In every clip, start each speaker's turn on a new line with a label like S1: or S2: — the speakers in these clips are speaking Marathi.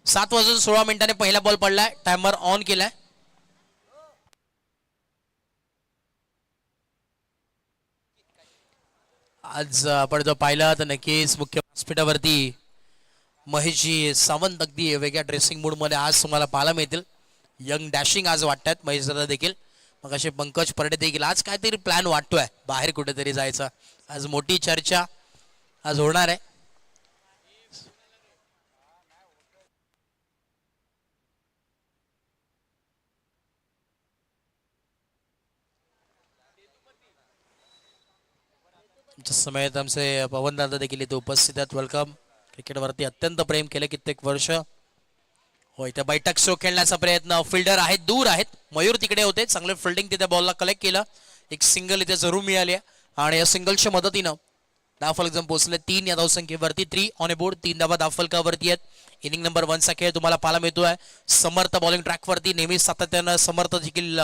S1: 7:16 पहिला बॉल पडलाय. टायमर ऑन केलाय. आज आपण जर पाहिलं तर नक्कीच मुख्य व्यासपीठावरती महेशजी सावंत अगदी वेगळ्या ड्रेसिंग मूड मध्ये आज तुम्हाला पाहायला मिळतील. यंग डॅशिंग आज वाटतात महेश दादा देखील. मग असे पंकज परडे देखील आज काहीतरी प्लॅन वाटतोय बाहेर कुठेतरी जायचा. आज मोठी चर्चा आज होणार आहे. समेत आमचे पवन दादा देखील इथे उपस्थित आहेत. वेलकम. क्रिकेटवरती अत्यंत प्रेम केले कित्येक वर्ष. होय त्या बैठक शो खेळण्याचा प्रयत्न. फिल्डर आहेत दूर आहेत. मयूर तिकडे होते. चांगले फिल्डिंग तिथे बॉलला कलेक्ट केलं. एक सिंगल इथे जरूर मिळाली आणि या सिंगलच्या मदतीनं धावफलक जम पोहोचले 3 या धावसंख्येवरती. 3 ऑन ए बोर्ड. 3 धावा धावफलकावरती आहेत. इनिंग नंबर 1 चा खेळ तुम्हाला पाहायला मिळतोय. समर्थ बॉलिंग ट्रॅकवरती नेहमी सातत्यानं समर्थ देखील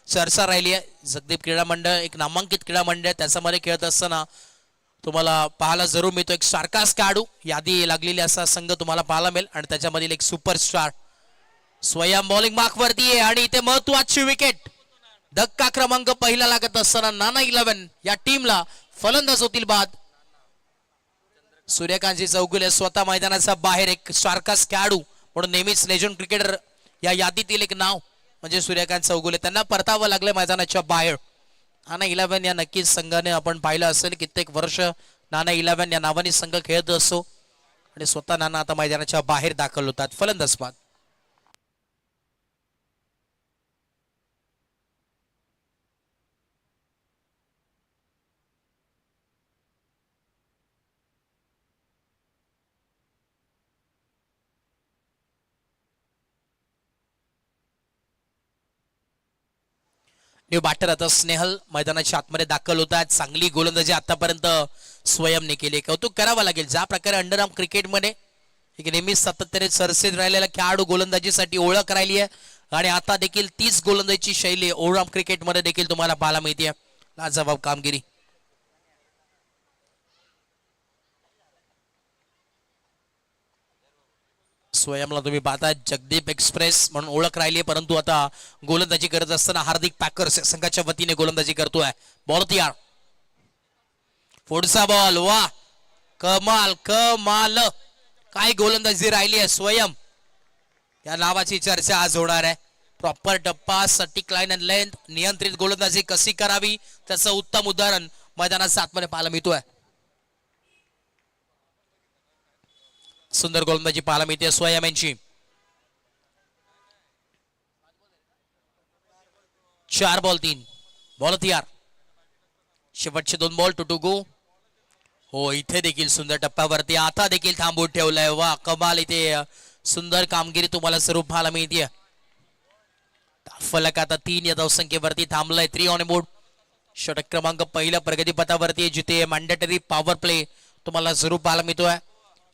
S1: चर्चा राहिली आहे. जगदीप क्रीडा मंडळ एक नामांकित क्रीडा मंडळ त्याच्यामध्ये खेळत असताना तुम्हाला पाहायला जरूर मिळतो. एक सारखाच खेळाडू यादी लागलेली असा संघ तुम्हाला पाहायला मिळेल आणि त्याच्यामधील एक सुपरस्टार स्वयं बॉलिंग मार्कवरती आहे आणि इथे महत्वाची विकेट. धक्का क्रमांक पहिला लागत असताना नाना 11 या टीमला फलंदाज होतील बाद. सूर्यकांतजी चौगुले स्वतः मैदानाचा बाहेर एक सारखाच खेळाडू म्हणून नेहमीच लेजंड क्रिकेटर या यादीतील एक नाव म्हणजे सूर्यकांत चौगुले. त्यांना परतावं लागलं मैदानाच्या बाहेर. नाना 11 या नक्कीच संघाने आपण पाहिलं असेल कित्येक वर्ष नाना 11 या नावाने संघ खेळत असतो आणि स्वतः नाना आता मैदानाच्या बाहेर दाखल होतात. फलंदाज बाद. न्यू बॅटर आता स्नेहल मैदानाच्या आतमध्ये दाखल होतात. चांगली गोलंदाजी आतापर्यंत स्वयंने केली. कौतुक करावं लागेल ज्या प्रकारे अंडरआर्म क्रिकेटमध्ये एक नेहमीच सातत्याने सरसेत राहिलेला खेळाडू गोलंदाजीसाठी ओळख राहिली आहे आणि आता देखील तीच गोलंदाजीची शैली ऑलराऊंड क्रिकेटमध्ये देखील तुम्हाला पाहायला मिळते. लाजवाब कामगिरी. स्वयंला तुम्ही पाहता जगदीप एक्सप्रेस म्हणून ओळख राहिली आहे परंतु आता गोलंदाजी करत असताना हार्दिक पॅकर्स संघाच्या वतीने गोलंदाजी करतोय. बॉल तयार. पुढचा बॉल. वा कमाल कमाल काय गोलंदाजी राहिली आहे. स्वयं या नावाची चर्चा आज होणार आहे. प्रॉपर टप्पा सटीक लाईन अँड लेंथ नियंत्रित गोलंदाजी कशी करावी त्याचं उत्तम उदाहरण मैदानाच्या आतमध्ये पाहायला मिळतोय. सुंदर गोलंदाजी पाहायला मिळते स्वयं यांची. 4 बॉल 3 बॉल तयार. शेवटचे 2 बॉल टू गो. हो इथे देखील सुंदर टप्प्यावरती आता देखील थांबवून ठेवलाय. वा कमाल. इथे सुंदर कामगिरी तुम्हाला सर्व पाहायला मिळते. फलक आता 3 या धावसंख्येवरती थांबलाय. 3 ऑन बोर्ड. षटक क्रमांक पहिला प्रगतीपथावरती जिथे मॅन्डेटरी पॉवर प्ले तुम्हाला जरूर पाहायला मिळतोय.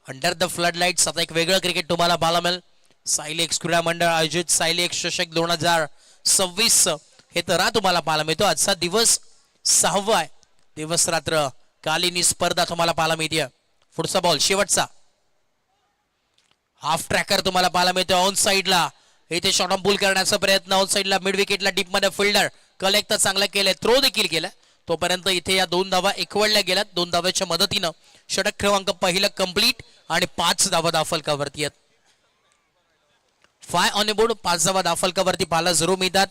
S1: अंडर द फ्लड लाईट्स आता एक वेगळं क्रिकेट तुम्हाला पाहायला मिळेल. सायलेक्स क्रीडा मंडळ आयोजित सायलेक्स चषक 2026 हे तर तुम्हाला पाहायला मिळतो. आजचा दिवस 6वा आहे. दिवस रात्र कालीनी स्पर्धा तुम्हाला पाहायला मिळते. पुढचा बॉल शेवटचा. हाफ ट्रॅकर तुम्हाला पाहायला मिळतो. ऑन साईडला इथे शॉर्ट ऑन पुल करण्याचा प्रयत्न. ऑन साईडला मिड विकेटला डीप मध्ये फिल्डर कलेक्ट तर चांगला केलंय. थ्रो देखील केलाय. तोपर्यंत इथे या 2 धावा एकवडल्या गेल्यात. 2 धाव्याच्या मदतीनं षटक क्रमांक पहिलं कंप्लीट आणि 5 धावा धावफलकावरती आहेत. 5 ऑन ए बोर्ड. 5 धावा धावफलकावरती पाहायला जरूर मिळतात.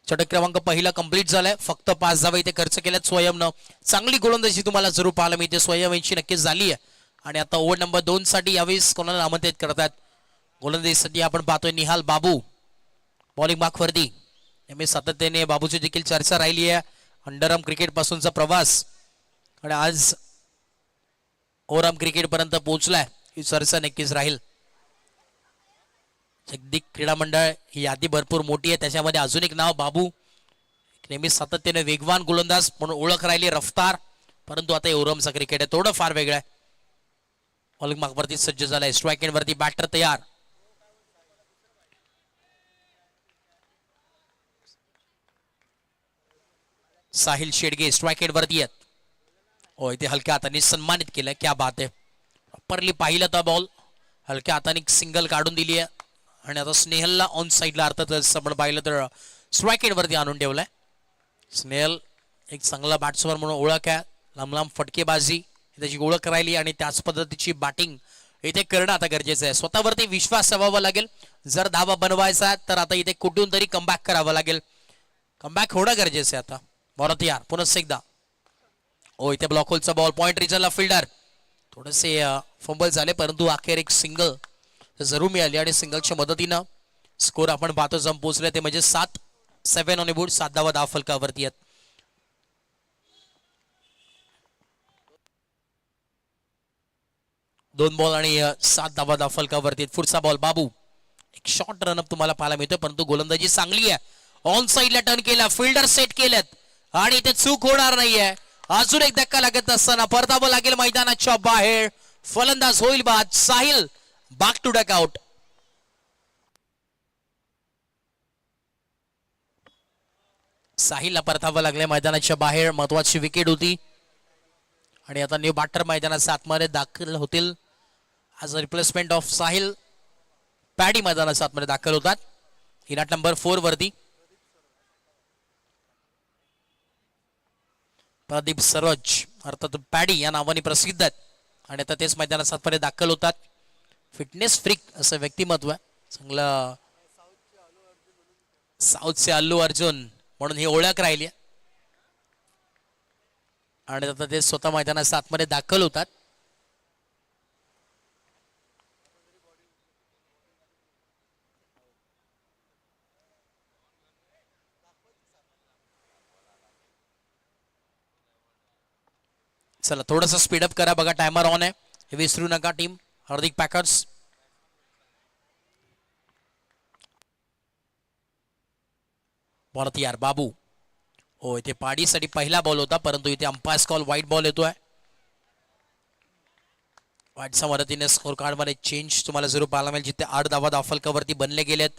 S1: षटक क्रमांक पहिला कंप्लीट झालाय. फक्त 5 धावा इथे खर्च केल्यात स्वयंनं. चांगली गोलंदाजी तुम्हाला जरूर पाहायला मिळते. स्वयं यांची नक्कीच झाली आहे आणि आता ओव्हर नंबर 2 साठी यावेळेस कोणाला नामांकित करतात. गोलंदाजीसाठी आपण पाहतोय निहाल बाबू बॉलिंग मार्कवरती. नेहमी सातत्याने बाबूची देखील चर्चा राहिली आहे. अंडरआर्म क्रिकेट पासूनचा प्रवास आणि आज ओव्हरआर्म क्रिकेट पर्यंत पोहोचलाय. ही चर्चा नक्कीच राहील. जगदीप क्रीडा मंडळ ही यादी भरपूर मोठी आहे. त्याच्यामध्ये अजून एक नाव बाबू. नेहमी सातत्याने वेगवान गोलंदाज म्हणून ओळख राहिली. रफ्तार परंतु आता ओव्हरआर्मचा क्रिकेट आहे थोडं फार वेगळं आहे. बॉलिंग मार्कवरती सज्ज झालाय. स्ट्राईक एंड वरती बॅटर तयार. साहिल शेडगे स्ट्राईक एंड वरती आहेत. हो इथे हलक्या हाताने सन्मानित केलं. क्या बात आहे. प्रॉपरली पाहिलं तर बॉल हलक्या हाताने सिंगल काढून दिली आहे आणि आता स्नेहलला ऑन साईडला अर्थातच आपण पाहिलं तर स्ट्राईक वरती आणून ठेवलाय. स्नेहल एक चांगला बॅट्समन म्हणून ओळख आहे. लांब लांब फटकेबाजी त्याची ओळख राहिली आणि त्याच पद्धतीची बॅटिंग इथे करणं आता गरजेचं आहे. स्वतःवरती विश्वास ठेवावा लागेल. जर धावा बनवायचा तर आता इथे कुठून तरी कमबॅक करावं लागेल. कमबॅक होणं गरजेचं आहे आता. परत यार पुन्हा एकदा ओ इथे ब्लॉक होलचा बॉल पॉइंट रिजनला फिल्डर थोडेसे फंबल झाले परंतु अखेर एक सिंगल जरूर मिळाली आणि सिंगलच्या मदतीनं स्कोर आपण पाहतो जम पोहोचले ते म्हणजे 7 ऑन बोर्ड. 7 धावा फलकावरती आहेत. दोन बॉल आणि 7 धावा फलकावरती. पुढचा बॉल बाबू एक शॉर्ट रनअप तुम्हाला पाहायला मिळतोय परंतु गोलंदाजी चांगली आहे. ऑन साईडला टर्न केला फिल्डर सेट केलेत आणि इथे चूक होणार नाहीये. अजून एक धक्का लागत असताना परतावं लागेल मैदानाच्या बाहेर. फलंदाज होईल बाद. Sahil back to duck out. साहिलला परतावं लागले मैदानाच्या बाहेर. महत्वाची विकेट होती आणि आता न्यू बॅटर मैदानाच्या आतमध्ये दाखल होतील. आज रिप्लेसमेंट ऑफ साहिल पॅडी मैदानाच्या आतमध्ये दाखल होतात. इनाट नंबर 4 वरती प्रदीप सरोज अर्थात पॅडी या नावाने प्रसिद्ध आहेत आणि आता तेच मैदानाच्या आतमध्ये दाखल होतात. फिटनेस फ्रीक असं व्यक्तिमत्व आहे. चांगलं साऊथचे अल्लू अर्जुन म्हणून ही ओळख राहिली आणि आता ते स्वतः मैदानाच्या आतमध्ये दाखल होतात. चला थोडस स्पीडअप करा बघा. टायमर ऑन आहे हे विसरू नका टीम. हार्दिक पॅकर्स परत यार बाबू. हो इथे पाडीसाठी पहिला बॉल होता परंतु इथे अंपायर कॉल व्हाईट बॉल येतोय. व्हाईटच्या मदतीने स्कोर कार्ड मध्ये चेंज तुम्हाला जरूर पाहायला मिळेल. जिथे 8 धावा फलकावरती बनले गेलेत.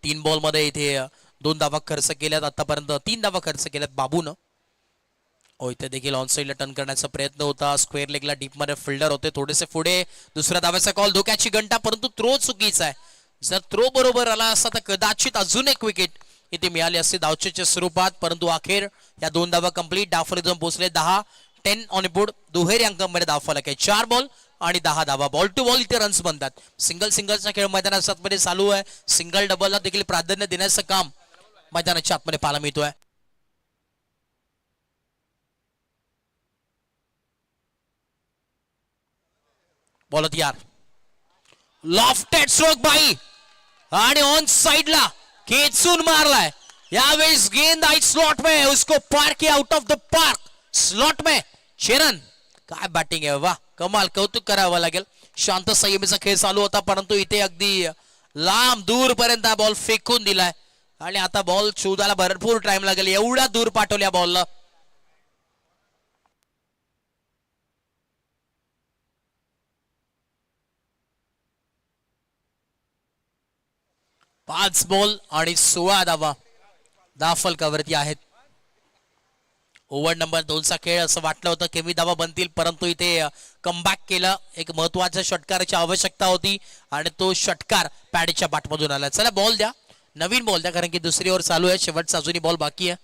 S1: 3 बॉल मध्ये इथे 2 धावा खर्च केल्यात. आतापर्यंत 3 धावा खर्च केल्यात बाबून. हो इथे देखील ऑन साईडला टर्न करण्याचा प्रयत्न होता. स्क्वेअर लेगला डीप मध्ये फिल्डर होते थोडेसे पुढे. दुसऱ्या धाव्याचा कॉल धोक्याची घंटा परंतु थ्रो चुकीचा आहे. जर थ्रो बरोबर आला असता तर कदाचित अजून एक विकेट इथे मिळाली असते धावचेच्या स्वरूपात परंतु अखेर या 2 धावा कंप्लीट. डावफलक जाऊन पोहोचले 10 ऑन बोर्ड. दुहेरी अंकामध्ये धावफलक आहे. 4 बॉल आणि 10 धावा. बॉल टू बॉल इथे रन्स बनतात. सिंगलचा खेळ मैदानाच्या आतमध्ये चालू आहे. सिंगल डबलला देखील प्राधान्य देण्याचं काम मैदानाच्या आतमध्ये पाहायला मिळतोय. बोलत यार लॉफ्टेड स्ट्रोक बाई आणि ऑन साइडला खेचून मारलाय. यावेळेस गेंद आई स्लॉट में उसको पार किया out of the park. Slot में चेरन काय बॅटिंग आहे. वा कमाल. कौतुक करावं लागेल. शांत संयमीचा खेळ चालू होता परंतु इथे अगदी लांब दूर पर्यंत बॉल फेकून दिलाय आणि आता बॉल शोधायला भरपूर टाइम लागेल. एवढा दूर पाठवल्या बॉलला. पाच बॉल आणि 16 धावा फलकावरती आहेत. ओव्हर नंबर 2 चा खेळ असं वाटलं होतं कमी धावा बनतील परंतु इथे कमबॅक केलं. एक महत्वाच्या षटकाराची आवश्यकता होती आणि तो षटकार पॅडीच्या बॅटमधून आला. चला बॉल द्या. नवीन बॉल द्या कारण की दुसरी ओव्हर चालू आहे. शेवटचा अजूनही बॉल बाकी आहे.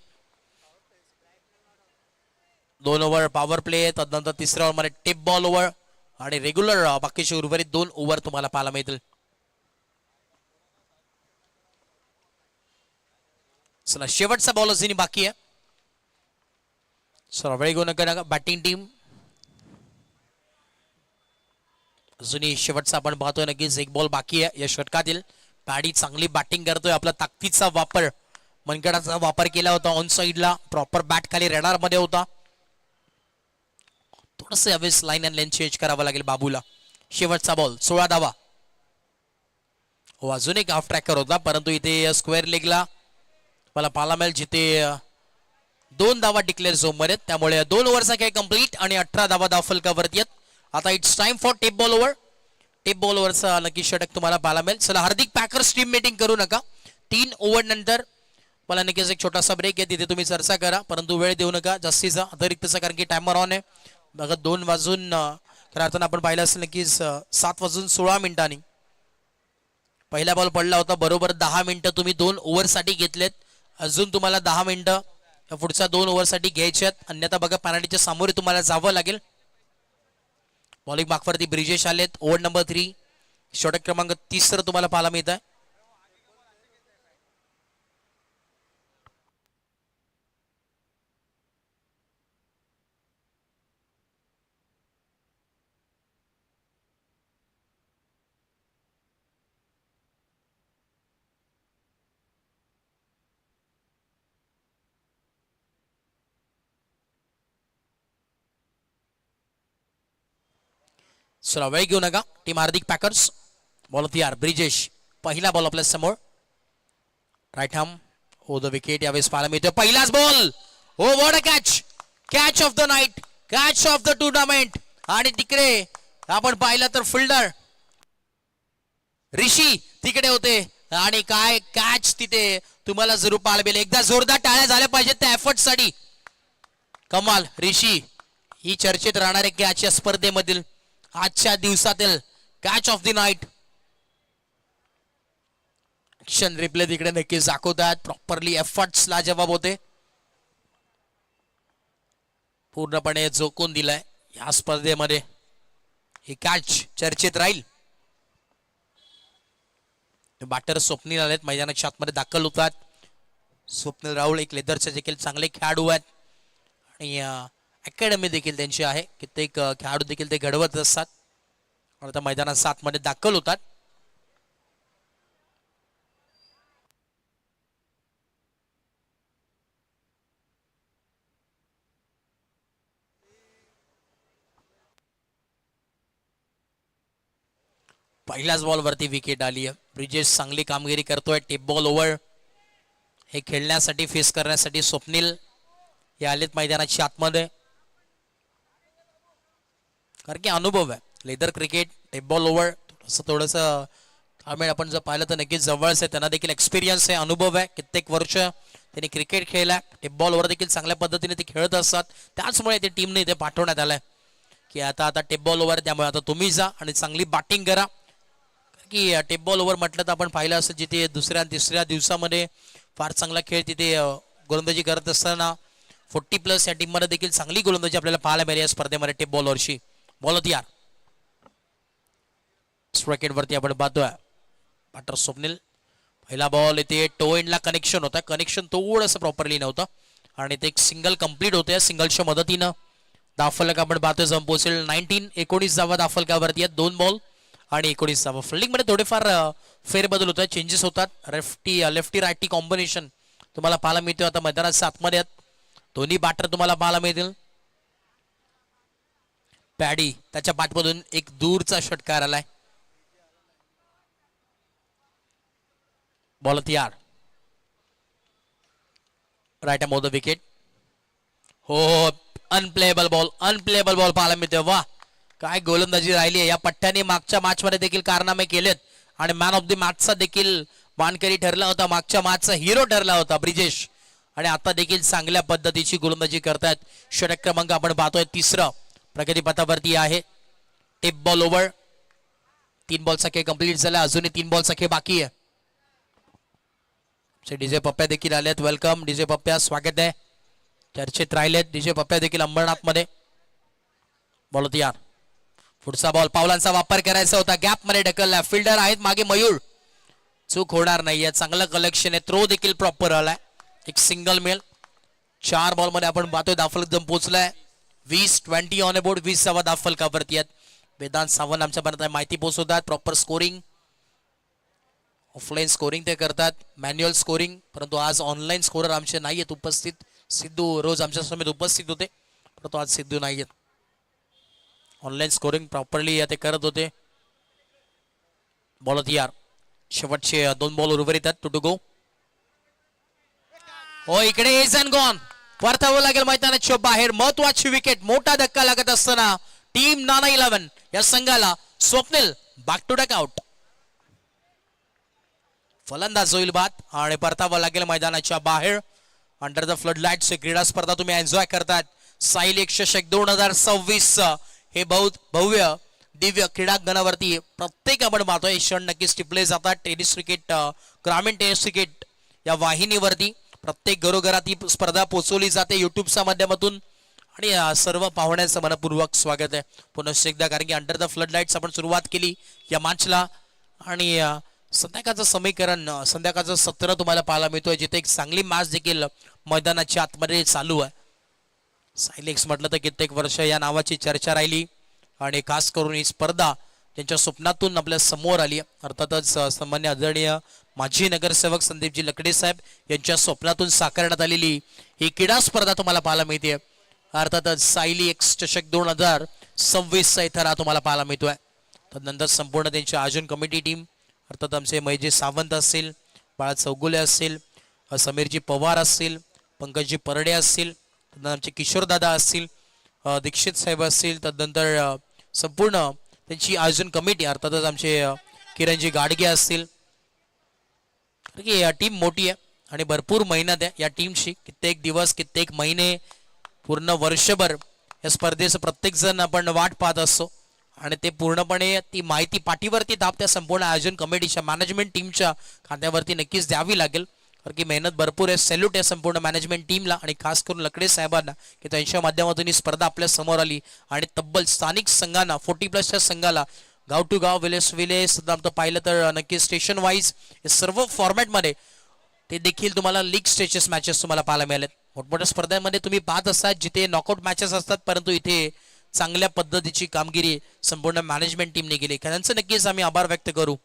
S1: 2 ओव्हर पॉवर प्ले तदनंतर तिसऱ्या ओव्हर मध्ये टिप बॉल ओव्हर आणि रेग्युलर बाकीचे उर्वरित 2 ओव्हर तुम्हाला पाहायला मिळतील. चला शेवटचा बॉल अजूनही बाकी आहे. वेळ घेऊ नका बॅटिंग टीम. अजूनही शेवटचा आपण पाहतोय नक्कीच एक बॉल बाकी आहे या षटकातील. पॅडी चांगली बॅटिंग करतोय. आपला ताकदीचा वापर मनगडाचा वापर केला होता. ऑन साइडला प्रॉपर बॅट खाली रेडार मध्ये होता. थोडस यावेळेस लाईन अँड लेन चेंज करावा लागेल बाबूला. शेवटचा बॉल 16 धावा. हो अजून एक हाफ ट्रॅकर होता परंतु इथे स्क्वेअर लेगला मला पाहायला मिळेल जिथे 2 धावा डिक्लेअर झोन मध्ये. त्यामुळे 2 ओव्हरचा खेळ कंप्लीट आणि 18 धावा फलकावरती आहेत. आता it's time for tape ball over. Tape ball ओव्हरचा नक्की षटक तुम्हाला पाहायला मिळेल. चला हार्दिक पॅकर्स टीम मीटिंग करू नका. 3 ओव्हर नंतर मला नक्कीच एक छोटासा ब्रेक आहे तिथे तुम्ही चर्चा करा परंतु वेळ देऊ नका जास्तीचा अतिरिक्तचा कारण की टायमर ऑन आहे. बघा 2 वाजून खऱ्या अर्थानं आपण पाहिलं असेल नक्कीच 7 वाजून 16 मिनिटांनी पहिला बॉल पडला होता. बरोबर 10 मिनिटं तुम्ही 2 ओव्हरसाठी घेतलेत. अजून तुम्हाला 10 मिनिटं पुढच्या 2 ओव्हरसाठी घ्यायच्यात, अन्यथा बघा पेनल्टीच्या सामोरे तुम्हाला जावं लागेल. बॉलिंग मार्कवरती ब्रिजेश आलेत. ओव्हर नंबर 3 षटक क्रमांक 30 तुम्हाला पाहायला मिळत आहे. चला वेळ घेऊ नका. टीम हार्दिक पॅकर्स बॉल तयार. ब्रिजेश पहिला बॉल आपल्या समोर right arm over the wicket यावेळेस पाहायला मिळतोय. पहिलाच ball. Oh what a catch. Catch of the night, catch of the tournament. आणि तिकडे आपण पाहिलं तर फिल्डर ऋषी तिकडे होते आणि काय कॅच तिथे तुम्हाला जरूर पाहायला मिळेल. एकदा जोरदार टाळ्या झाल्या पाहिजेत त्या एफर्ट साठी. कमाल ऋषी. ही चर्चेत राहणारे कॅच या स्पर्धेमधील आजच्या दिवसातील catch of the night. Action replay तिकडे नक्कीच दाखवतात. प्रॉपरली एफर्ट्स ला जवाब होते. पूर्णपणे झोकून दिलाय या स्पर्धेमध्ये. ही कॅच चर्चेत राहील. बॅटर स्वप्नील आलेत मैदानाच्या आतमध्ये दाखल होतात. स्वप्नील राहुल एक लेदरचे देखील चांगले खेळाडू आहेत आणि अकॅडमी देखील त्यांची आहे. कित्येक खेळाडू देखील ते घडवत असतात आणि आता मैदानाच्या आतमध्ये दाखल होतात. पहिल्याच बॉल वरती विकेट आली आहे. ब्रिजेश चांगली कामगिरी करतोय. टेप बॉल ओव्हर हे खेळण्यासाठी फेस करण्यासाठी स्वप्नील हे आलेत मैदानाच्या आतमध्ये. कारण की अनुभव आहे. Leather cricket tape ball over थोडस आपण जर पाहिलं तर नक्कीच जवळच आहे. त्यांना देखील एक्सपिरियन्स आहे, अनुभव आहे. कित्येक वर्ष त्यांनी क्रिकेट खेळला. टेप बॉल ओव्हर देखील चांगल्या पद्धतीने ते खेळत असतात. त्याचमुळे ते टीमने इथे पाठवण्यात आलंय की आता टेप बॉल ओव्हर, त्यामुळे आता तुम्ही जा आणि चांगली बॅटिंग करा. की टेप बॉल ओव्हर म्हटलं तर आपण पाहिलं असं जिथे दुसऱ्या तिसऱ्या दिवसामध्ये फार चांगला खेळ तिथे गोलंदाजी करत असताना 40+ या टीम मध्ये देखील चांगली गोलंदाजी आपल्याला पाहायला मिळेल या स्पर्धेमध्ये टेप बॉल ओव्हरशी. बॉल तयार. स्ट्राईक वरती आपण पाहतोय बॅटर स्वप्नील. पहिला बॉल इथे टो एंडला कनेक्शन होता. कनेक्शन थोडंसं प्रॉपरली नव्हतं आणि ते एक सिंगल कंप्लीट होते. सिंगलच्या मदतीनं दाफलक आपण पाहतोय जम पोहोचेल 19 धावा दाफलकावरती आहेत. 2 बॉल आणि 19 धावा. फिल्डिंग मध्ये थोडेफार फेरबदल होतात, चेंजेस होतात. लेफ्टी रायटी कॉम्बिनेशन तुम्हाला पाहायला मिळतोय आता मैदानाच्या आतमध्ये आहेत. दोन्ही बॅटर तुम्हाला पाहायला मिळतील. पॅडी त्याच्या पाठमधून एक दूरचा षटकार आलाय. बॉल तयार. Right arm of the wicket. हो अनप्लेएबल बॉल पाहायला मिळतोय. वा काय गोलंदाजी राहिली आहे. या पट्ट्याने मागच्या मॅच मध्ये देखील कारनामे केलेत आणि मॅन ऑफ द मॅचचा देखील मानकरी ठरला होता. मागच्या मॅचचा हिरो ठरला होता ब्रिजेश आणि आता देखील चांगल्या पद्धतीची गोलंदाजी करतायत. षटक क्रमांक आपण पाहतोय 3 प्रगतीपथावरती आहे. Tape ball over. 3 बॉलचा खेळ कंप्लीट झाला. अजूनही 3 बॉलचा खेळ बाकी आहे. डीजे पप्प्या देखील आलेत. वेलकम डीजे पप्प्या, स्वागत आहे. चर्चेत राहिलेत डीजे पप्प्या देखील अंबरनाथ मध्ये. बॉल तयार. पुढचा बॉल. पावलांचा वापर करायचा होता. गॅप मध्ये ढकलला. फिल्डर आहेत मागे मयूर. चूक होणार नाहीये. चांगलं कलेक्शन आहे. थ्रो देखील प्रॉपर आलाय. एक सिंगल मेल. 4 बॉल मध्ये आपण पाहतोय दाफलक जम पोहोचलाय. 20 ऑन बोर्ड. 20 धावा दाफलकावरती आहेत. वेदांत सावंत आमच्यापर्यंत माहिती पोहोचवतात. प्रॉपर स्कोरिंग, ऑफलाईन स्कोरिंग ते करतात, मॅन्युअल स्कोरिंग. परंतु आज ऑनलाईन स्कोरर आमचे नाही आहेत उपस्थित. सिद्धू रोज आमच्या समेत उपस्थित होते, परंतु आज सिद्धू नाही आहेत. ऑनलाईन स्कोरिंग प्रॉपरली ते करत होते. बॉल तयार. शेवटचे 2 बॉल उर्वरित आहेत. To go. हो इकडे इज अँड गॉन. परतावं लागेल मैदानाच्या बाहेर. महत्वाची विकेट. मोठा धक्का लागत असताना टीम नाना 11 या संघाला Swapnil back to duck out. फलंदाज होईल बाद आणि परतावं लागेल मैदानाच्या बाहेर. अंडर द फ्लड लाईट्स क्रीडा स्पर्धा तुम्ही एन्जॉय करतात. साहिल 100 2026 हे बहुत भव्य दिव्य क्रीडांगणावरती प्रत्येक आपण पाहतोय क्षण नक्कीच टिपले जातात. टेनिस क्रिकेट, ग्रामीण टेनिस क्रिकेट या वाहिनीवरती प्रत्येक घरोघरात ही स्पर्धा पोहोचवली जाते युट्यूबच्या माध्यमातून. आणि सर्व पाहुण्यांचं मनपूर्वक स्वागत आहे पुन्हा एकदा, कारण की अंडर द फ्लड लाईट्स आपण सुरुवात केली या मॅचला. आणि संध्याकाळचं समीकरण, संध्याकाळचं सत्र तुम्हाला पाहायला मिळतोय, जिथे एक चांगली मॅच देखील मैदानाच्या आतमध्ये चालू आहे. सायलेक्स म्हटलं तर कित्येक वर्ष या नावाची चर्चा राहिली आणि खास करून ही स्पर्धा त्यांच्या स्वप्नातून आपल्या समोर आली. अर्थातच सन्मान्य आदरणीय माजी नगरसेवक संदीपजी लकडे साहेब यांच्या स्वप्नातून साकारण्यात आलेली ही क्रीडा स्पर्धा तुम्हाला पाहायला मिळते. अर्थातच सायली एक्स चषक 2026 चा इथं तुम्हाला पाहायला मिळतोय. तदनंतर संपूर्ण त्यांची आयोजन कमिटी टीम, अर्थात आमचे मैजी सावंत असतील, बाळा चौगुले असतील, समीरजी पवार असतील, पंकजजी परडे असतील, तदनंतर आमचे किशोरदादा असतील, दीक्षित साहेब असतील, तदनंतर संपूर्ण त्यांची आयोजन कमिटी, अर्थातच आमचे किरणजी गाडगे असतील. टीम मोठी आहे आणि भरपूर मेहनत आहे या टीमची. कित्येक दिवस, कित्येक महिने, पूर्ण वर्षभर या स्पर्धेचं प्रत्येक जण आपण वाट पाहत असतो आणि ते पूर्णपणे ती माहिती पाठीवरती त्या संपूर्ण आयोजन कमिटीच्या मॅनेजमेंट टीमच्या खात्यावरती नक्कीच द्यावी लागेल, कारण की मेहनत भरपूर आहे. सॅल्यूट आहे संपूर्ण मॅनेजमेंट टीमला आणि खास करून लकडे साहेबांना की त्यांच्या माध्यमातून ही स्पर्धा आपल्या समोर आली आणि तब्बल स्थानिक संघांना 40+ संघाला गाव टू गाव, विलेज विलेज पाहिलं तर नक्की स्टेशन वाईज सर्व फॉर्मॅटमध्ये ते देखील तुम्हाला लीग स्टेजेस मॅचेस तुम्हाला पाहायला मिळालेत. मोठमोठ्या स्पर्धांमध्ये तुम्ही पाहत असतात जिथे नॉकआउट मॅचेस असतात, परंतु इथे चांगल्या पद्धतीची कामगिरी संपूर्ण मॅनेजमेंट टीमने केली. त्यांचं नक्कीच आम्ही आभार व्यक्त करू.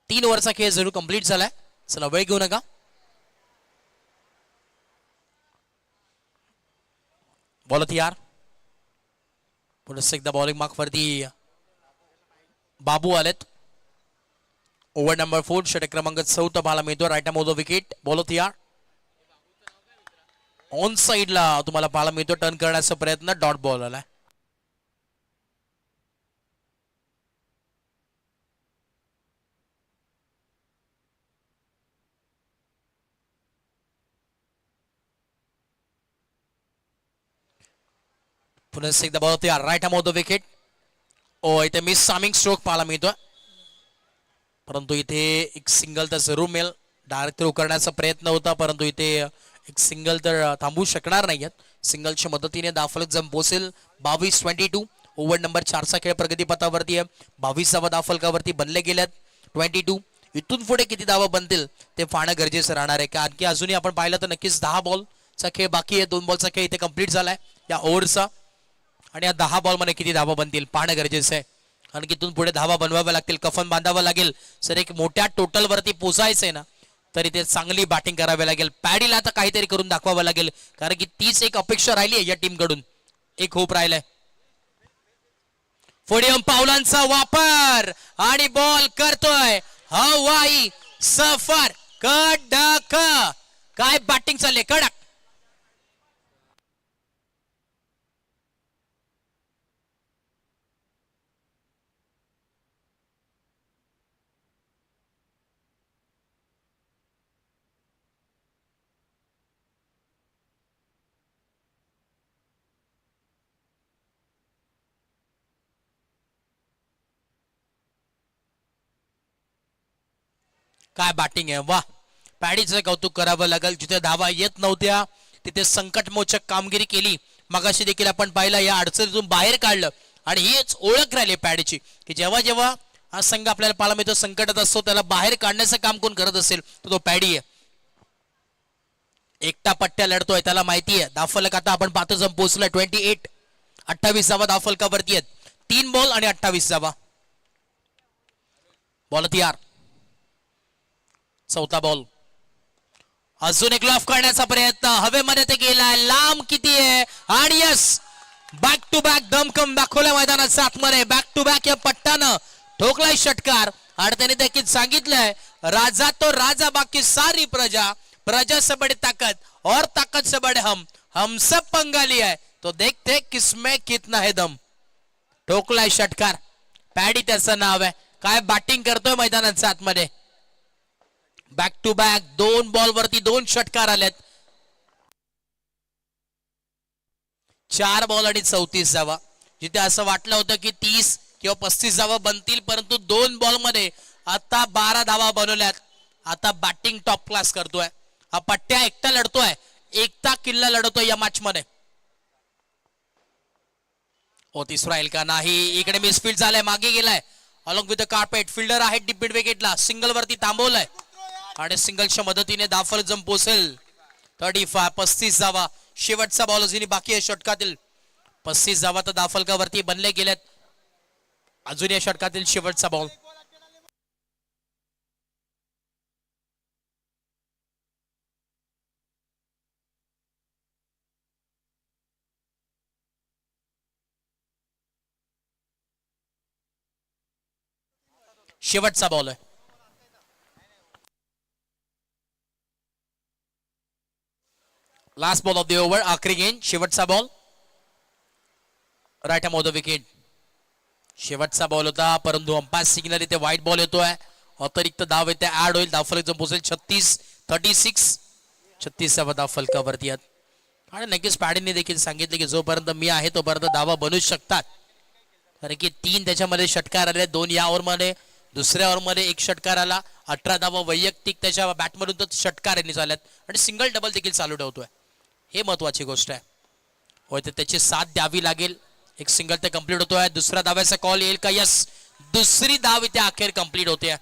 S1: तीन ओव्हरचा खेळ जरूर कंप्लीट झालाय. चला वेळ घेऊ नका. बॉल तयार. पुन्हा एकदा बॉलिंग मार्क वरती बाबू आलेत. ओव्हर नंबर 4, षटक क्रमांक 14 पाहायला मिळतो. राईट मोदो विकेट. बॉल तयार. ऑन साइडला तुम्हाला पाहायला मिळतो. टर्न करण्याचा प्रयत्न, डॉट बॉल आलाय. पुन्हा एकदा बॉल तयार. राईट मोदो विकेट. ओ इथे मिस सामिंग स्ट्रोक पाहायला मिळतोय, परंतु इथे एक सिंगल तर जरूर मिळेल. डायरेक्ट थ्रो करण्याचा प्रयत्न होता, परंतु इथे एक सिंगल तर थांबू शकणार नाहीयेत. सिंगलच्या मदतीने दाफलक जम पोहोचेल. 22-22. ओव्हर नंबर 4चा खेळ प्रगतीपथावरती आहे. 22व्या दाफलकावरती बनले गेल्यात 22. इथून पुढे किती धावा बनतील ते पाहणं गरजेचं राहणार आहे, कारण की अजूनही आपण पाहिलं तर नक्कीच 10 बॉलचा खेळ बाकी आहे. 2 बॉलचा खेळ इथे कंप्लीट झालाय या ओव्हरचा, आणि या 10 बॉलमध्ये किती धावा बनतील पाहणं गरजेचं आहे, कारण की इथून पुढे धावा बनवाव्या लागतील, कफन बांधावं लागेल. सर एक मोठ्या टोटल वरती पोचायचंय ना, तर इथे चांगली बॅटिंग करावी लागेल. पॅडीला आता काहीतरी करून दाखवावं लागेल, कारण की तीच एक अपेक्षा राहिली आहे या टीम कडून. एक होप राहिलाय. फोडियम पावलांचा वापर आणि बॉल करतोय हवाई सफर. कडक, काय बॅटिंग चालले, कडक. काय बॅटिंग आहे, वा. पॅडीचं कौतुक करावं लागेल. जिथे धावा येत नव्हत्या तिथे संकटमोचक कामगिरी केली. मगाशी देखील आपण पाहिलं, या अडचणीतून बाहेर काढलं आणि हीच ओळख राहिली पॅडीची, की जेव्हा जेव्हा हा संघ आपल्याला पाहायला मिळतो संकटात असतो, त्याला बाहेर काढण्याचं काम कोण करत असेल तर तो पॅडी आहे. एकटा पट्ट्या लढतोय, त्याला माहिती आहे. दाफलक आता आपण पाहतो जम पोहोचलाय 28. 28 दाफलकावरती आहेत. 3 बॉल आणि 28. बॉल तयार. चौथा बॉल. अजून एक लॉफ करण्याचा प्रयत्न, हवेमध्ये ते गेलाय. लांब किती आहे, आणि यस, बॅक टू बॅक दमकम दाखवल्या मैदानाच्या आतमध्ये. बॅक टू बॅक या पट्टानं ठोकलाय षटकार, आणि त्याने देखील सांगितलंय, राजा तो राजा, बाकी सारी प्रजा, प्रजा से बड़ी ताकत और ताकत से बड़े हम सब पंगाली है, तो देखते किसमें कितना है दम. ठोकलाय षटकार. पॅडी त्याचं नाव आहे. काय बॅटिंग करतोय मैदानाच्या आतमध्ये. बॅक टू बॅक 2 बॉल वरती 2 षटकार आलेत. 4 बॉल आणि 34 धावा. जिथे असं वाटलं होतं की 30 किंवा 35 धावा बनतील, परंतु 2 बॉल मध्ये आता 12 धावा बनवल्यात. आता बॅटिंग टॉप क्लास करतोय हा पट्ट्या, एकटा लढतोय, एकटा किल्ला लढतोय या मॅच मध्ये. हो तिसरा येईल का नाही. इकडे मिसफील्ड झालाय, मागे गेलाय along with the carpet. Fielder आहे डीप मिड विकेटला, सिंगल वरती थांबवलाय आणि सिंगलच्या मदतीने दाफल जम पोहोचेल. 35 धावा. शेवटचा बॉल अजूनही बाकी आहे षटकातील. 35 धावा तर दाफलकावरती बनले गेल्यात. अजून या षटकातील शेवटचा बॉल. शेवटचा बॉल आहे. Last ball of the over, आखरी गेंद, शेवटचा ball. Right arm of the wicket. शेवटचा बॉल होता, परंतु अंपायर सिग्नल इथे व्हाईट बॉल येतोय. अतिरिक्त धाव येते ऍड होईल. दाफल जम पोहोचेल 36 धावा दाफलकावरती आहेत. आणि नक्कीच पॅडीने देखील सांगितले की जोपर्यंत मी आहे तोपर्यंत धावा बनू शकतात. कारण की 3 त्याच्यामध्ये षटकार आले, 2 या ओव्हरमध्ये, दुसऱ्या ओव्हरमध्ये 1 षटकार आला. 18 धावा वैयक्तिक त्याच्या बॅटमधून तर षटकार यांनी झाल्यात आणि सिंगल डबल देखील चालू ठेवतोय. हे महत्वाची गोष्ट आहे. होय तर त्याची साथ द्यावी लागेल. एक सिंगल ते कंप्लीट होतोय. दुसरा धावाचा कॉल येईल का? यस, दुसरी धाव इथे अखेर कंप्लीट होते.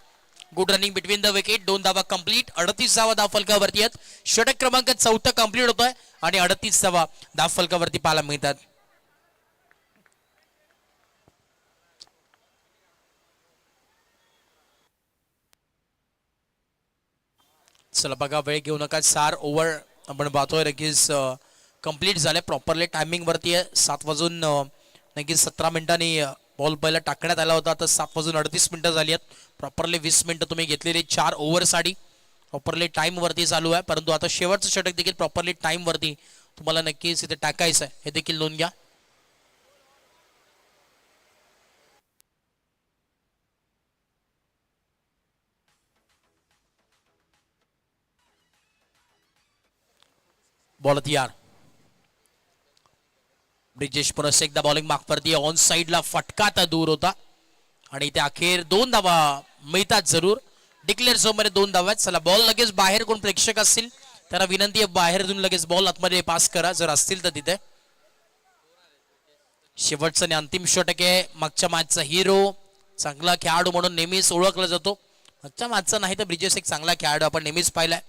S1: Good running between the wicket. 2 धावा कंप्लीट. 38 धावा धावफलकावरती आहेत. षटक क्रमांक 4 कंप्लीट होतोय आणि 38 धावा धावफलकावरती पाहायला मिळतात. चला बघा, वेळ घेऊ नका. 4 ओव्हर आपण पाहतोय नक्कीच कंप्लीट झाले. प्रॉपरली टायमिंग वरती आहे. 7 वाजून नक्कीच 17 मिनिटांनी बॉल पहिला टाकण्यात आला होता. आता 7 वाजून 38 मिनिटं झाली आहेत. प्रॉपरली 20 मिनिटं तुम्ही घेतलेली 4 ओव्हरसाठी प्रॉपरली टाइम वरती चालू आहे. परंतु आता शेवटचं षटक देखील प्रॉपरली टाइम वरती तुम्हाला नक्कीच इथे टाकायचं आहे, हे देखील नोंद घ्या. बॉल तयार. ब्रिजेश पुन्हा एकदा बॉलिंग मागवरती. ऑन साइडला फटका तर दूर होता आणि इथे अखेर 2 धावा मिळतात जरूर. डिक्लेअर झोन मध्ये 2 धावा आहेत. चला बॉल लगेच बाहेर. कोण प्रेक्षक असतील त्यांना विनंती आहे बाहेरून लगेच बॉल आतमध्ये पास करा जर असतील तर. तिथे शेवटचं आणि अंतिम षटक आहे. मागच्या मॅचचा हिरो, चांगला खेळाडू म्हणून नेहमीच ओळखला जातो. मागच्या मॅचचा नाही तर ब्रिजेश एक चांगला खेळाडू आपण नेहमीच पाहिलाय.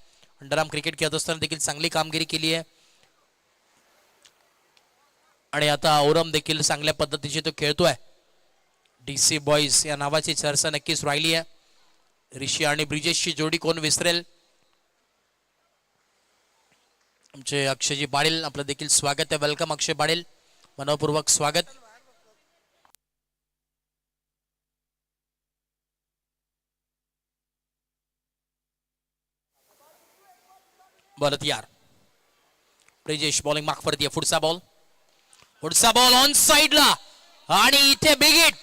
S1: अंडरआर्म क्रिकेट खेळत असताना देखील चांगली कामगिरी केली आहे आणि आता औरम देखील चांगल्या पद्धतीने तो खेळतोय. डीसी बॉईज या नावाची चर्चा नक्कीच राहिली आहे. ऋषी आणि ब्रिजेशची जोडी कोण विसरेल. आमचे अक्षयजी पाटील आपलं देखील स्वागत आहे. वेलकम अक्षय पाटील, मनपूर्वक स्वागत. बरं यार, ब्रिजेश बॉलिंग मागवरती आहे. पुढचा बॉल ऑन साइडला आणि इथे बिग हिट.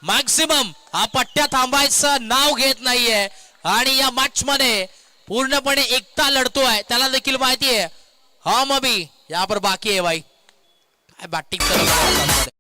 S1: मॅक्सिमम हा पट्ट्या थांबायचं नाव घेत नाहीये आणि या मॅच मध्ये पूर्णपणे एकटा लढतोय. त्याला देखील माहिती आहे हम अभी यहाँ पर बाकी है भाई. काय बॅटिंग करत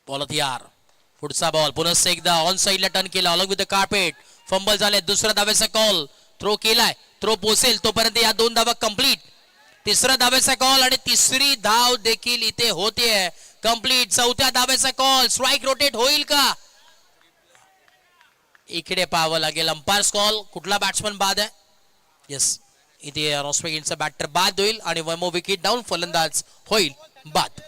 S1: बॉल यार. पुढचा बॉल पुन्हा एकदा ऑन साइडला टर्न केला along with the carpet. Fumble झाले. दुसरा धावेचा कॉल. थ्रो केलाय. थ्रो पोसेल तोपर्यंत या 2 धावा कंप्लीट. तिसरा धावेचा कॉल आणि तिसरी धाव देखील इथे होते कंप्लीट. 4थ्या धावेचा कॉल. स्ट्राइक रोटेट होईल का? इकडे पाहावं लागेल. Umpires call. कुठला बॅट्समन बाद आहे? येस, इथे रॉस्वेगिनचा बॅटर बाद होईल आणि वन मोर विकेट डाऊन. फलंदाज होईल बाद.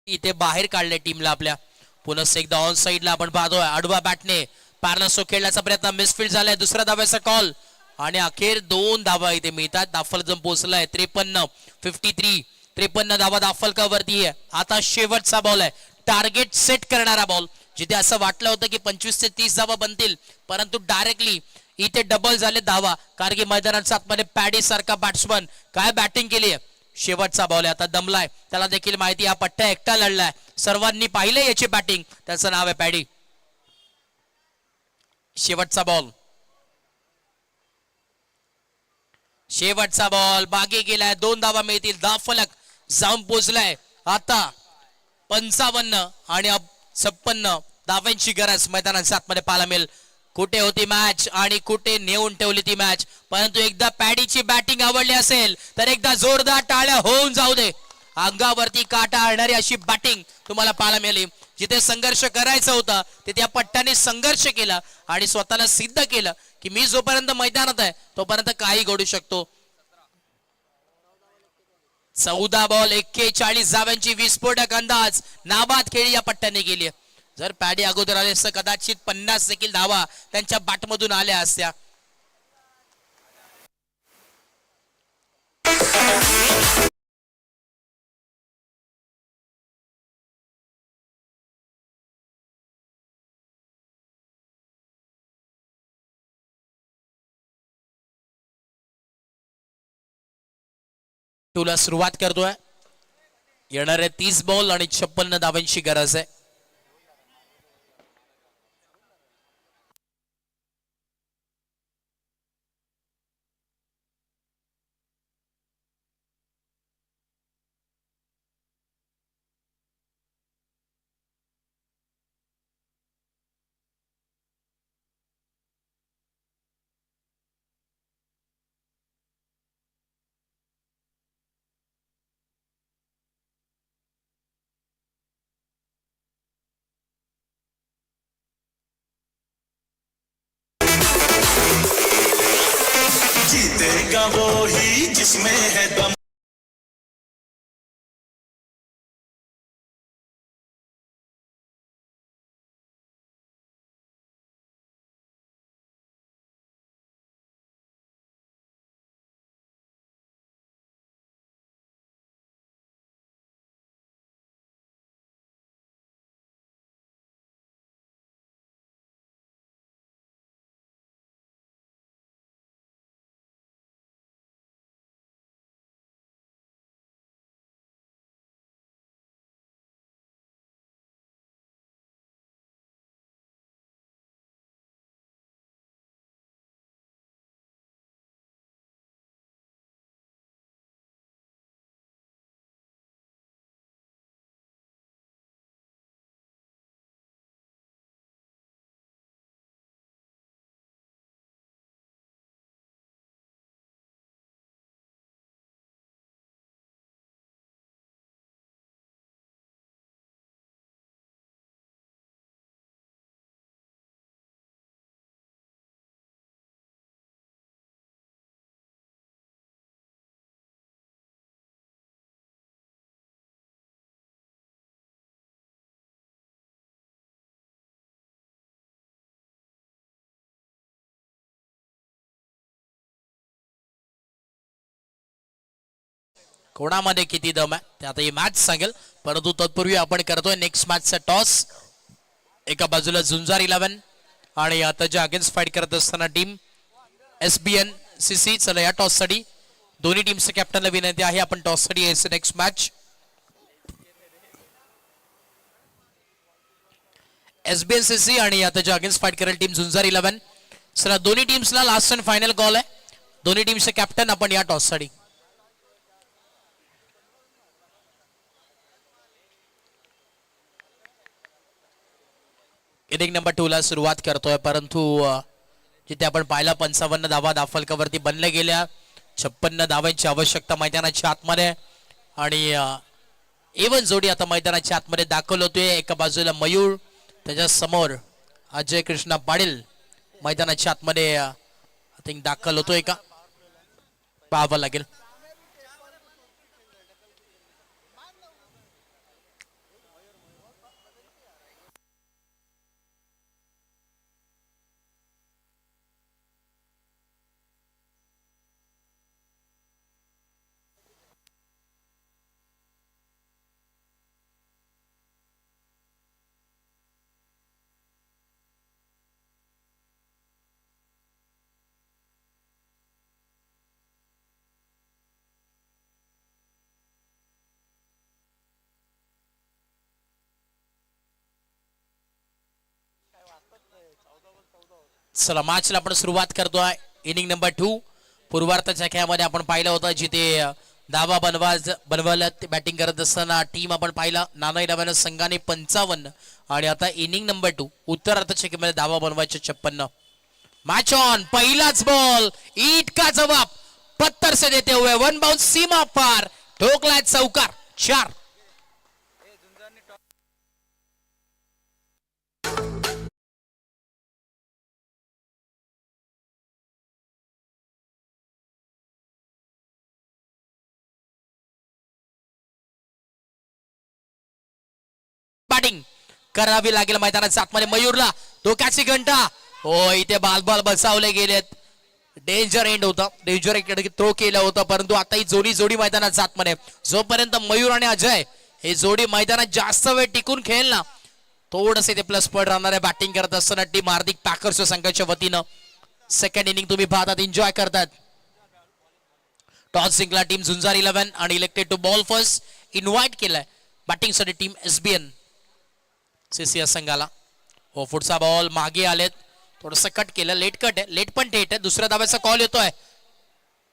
S1: इथे बाहेर काढले टीमला आपल्या. पुन्हा एकदा ऑन साइडला आपण पाहतोय आडवा बॅटने पॅरलसो खेळण्याचा प्रयत्न, मिसफील्ड झालाय. दुसऱ्या धाव्याचा कॉल आणि अखेर 2 धावा इथे मिळतात. दाफलजम पोहोचलाय 53 धावा दाफलकावरती आहे. आता शेवटचा बॉल आहे, टार्गेट सेट करणारा बॉल. जिथे असं वाटलं होतं की 25 ते 30 धावा बनतील, परंतु डायरेक्टली इथे डबल झाले धावा. कारण की मैदानाच्या आतमध्ये पॅडी सारखा बॅट्समन काय बॅटिंग केली आहे. शेवटचा बॉल आहे, आता दमलाय. त्याला देखील माहिती हा पट्टा एकटा लढलाय. सर्वांनी पाहिलं याची बॅटिंग. त्याचं नाव आहे पॅडी. शेवटचा बॉल, शेवटचा बॉल मागे गेलाय. 2 धावा मिळतील. दाफलक जाऊन पोहोचलाय आता 55 आणि 56 धाव्यांची गरज मैदानाच्या आतमध्ये पाहायला मिळेल. कुठे होती मॅच आणि कुठे नेऊन ठेवली ती मॅच. परंतु एकदा पॅडीची बॅटिंग आवडली असेल तर एकदा जोरदार टाळ्या होऊन जाऊ दे. अंगावरती काटा आणणारी अशी बॅटिंग तुम्हाला पाहायला मिळाली. जिथे संघर्ष करायचा होता तिथे या पट्ट्याने संघर्ष केला आणि स्वतःला सिद्ध केलं की मी जोपर्यंत मैदानात आहे तोपर्यंत काही घडू शकतो. 14 बॉल 41 धाव्यांची विस्फोटक अंदाज नाबाद खेळी या पट्ट्याने केली. जर पॅडी अगोदर आले असतं कदाचित 50 देखील धावा त्यांच्या बॅटमधून आल्या असत्या. तुला सुरुवात करतोय. येणारे 30 बॉल आणि 56 धावांची गरज आहे.
S2: जीतेगा वो ही जिसमें है दम.
S1: कोणामध्ये किती दम आहे ते आता ही मॅच सांगेल. परंतु तत्पूर्वी आपण करतोय नेक्स्ट मॅचचा टॉस. एका बाजूला झुंजार 11 आणि आता जे अगेन्स्ट फाईट करत असताना टीम SBN CC. चला या टॉस साठी दोन्ही टीमच्या कॅप्टनला विनंती आहे आपण टॉस साठी यायचं. नेक्स्ट मॅच SBN CC आणि आता जे अगेन्स्ट फाईट करेल टीम झुंजार 11. चला दोन्ही टीम्सला लास्ट अँड फायनल कॉल आहे. दोन्ही टीमचे कॅप्टन आपण या टॉस साठी. इनिंग नंबर 2 ला सुरुवात करतोय. परंतु जिथे आपण पाहिला 55 धावा दाफलकावरती बनल्या गेल्या. 56 धावांची आवश्यकता मैदानाच्या आतमध्ये आणि एवन जोडी आता मैदानाच्या आतमध्ये दाखल होतोय. एका बाजूला मयूर, त्याच्या समोर अजय कृष्णा पाटील मैदानाच्या आतमध्ये आय थिंक दाखल होतोय का पाहावं लागेल. चला मॅचला आपण सुरुवात करतोय. इनिंग नंबर 2 पूर्वार्धाच्या खेळामध्ये आपण पाहिलं होतं जिथे दावा बनवायला बॅटिंग करत असताना टीम आपण पाहिला नाना 11 संघाने 55 आणि आता इनिंग नंबर 2 उत्तरार्धाच्या खेळामध्ये दावा बनवायचे 56. Match on. पहिलाच बॉल ईट का जवाब पत्थर से देते हुए वन बाउंस सीमा पार ठोकलाय चौकार 4. बॅटिंग करावी लागेल मैदानाच्या आतमध्ये मयूरला धोक्याची घंटा. हो इथे बॉल बसावले गेलेत. डेंजर एंड होता. डेंजर थ्रो केला होता परंतु आता ही जोडी मैदानाच्या आतमध्ये जोपर्यंत मयूर आणि अजय हे जोडी मैदानात जास्त वेळ टिकून खेळेल ना थोडस ते प्लस पॉइंट राहणार आहे. बॅटिंग करत असताना टीम हार्दिक पॅकर्सच्या संघाच्या वतीनं सेकंड इनिंग तुम्ही पाहतात एन्जॉय करतात. टॉस जिंकला टीम झुंजार 11 आणि elected to bowl first invite केलाय बॅटिंगसाठी टीम एसबीएन सीसीएस संघाला. हो पुढचा बॉल मागे आलेत थोडस कट केलं. लेट कट आहे. लेट पण थेट आहे. दुसऱ्या धाब्याचा कॉल येतोय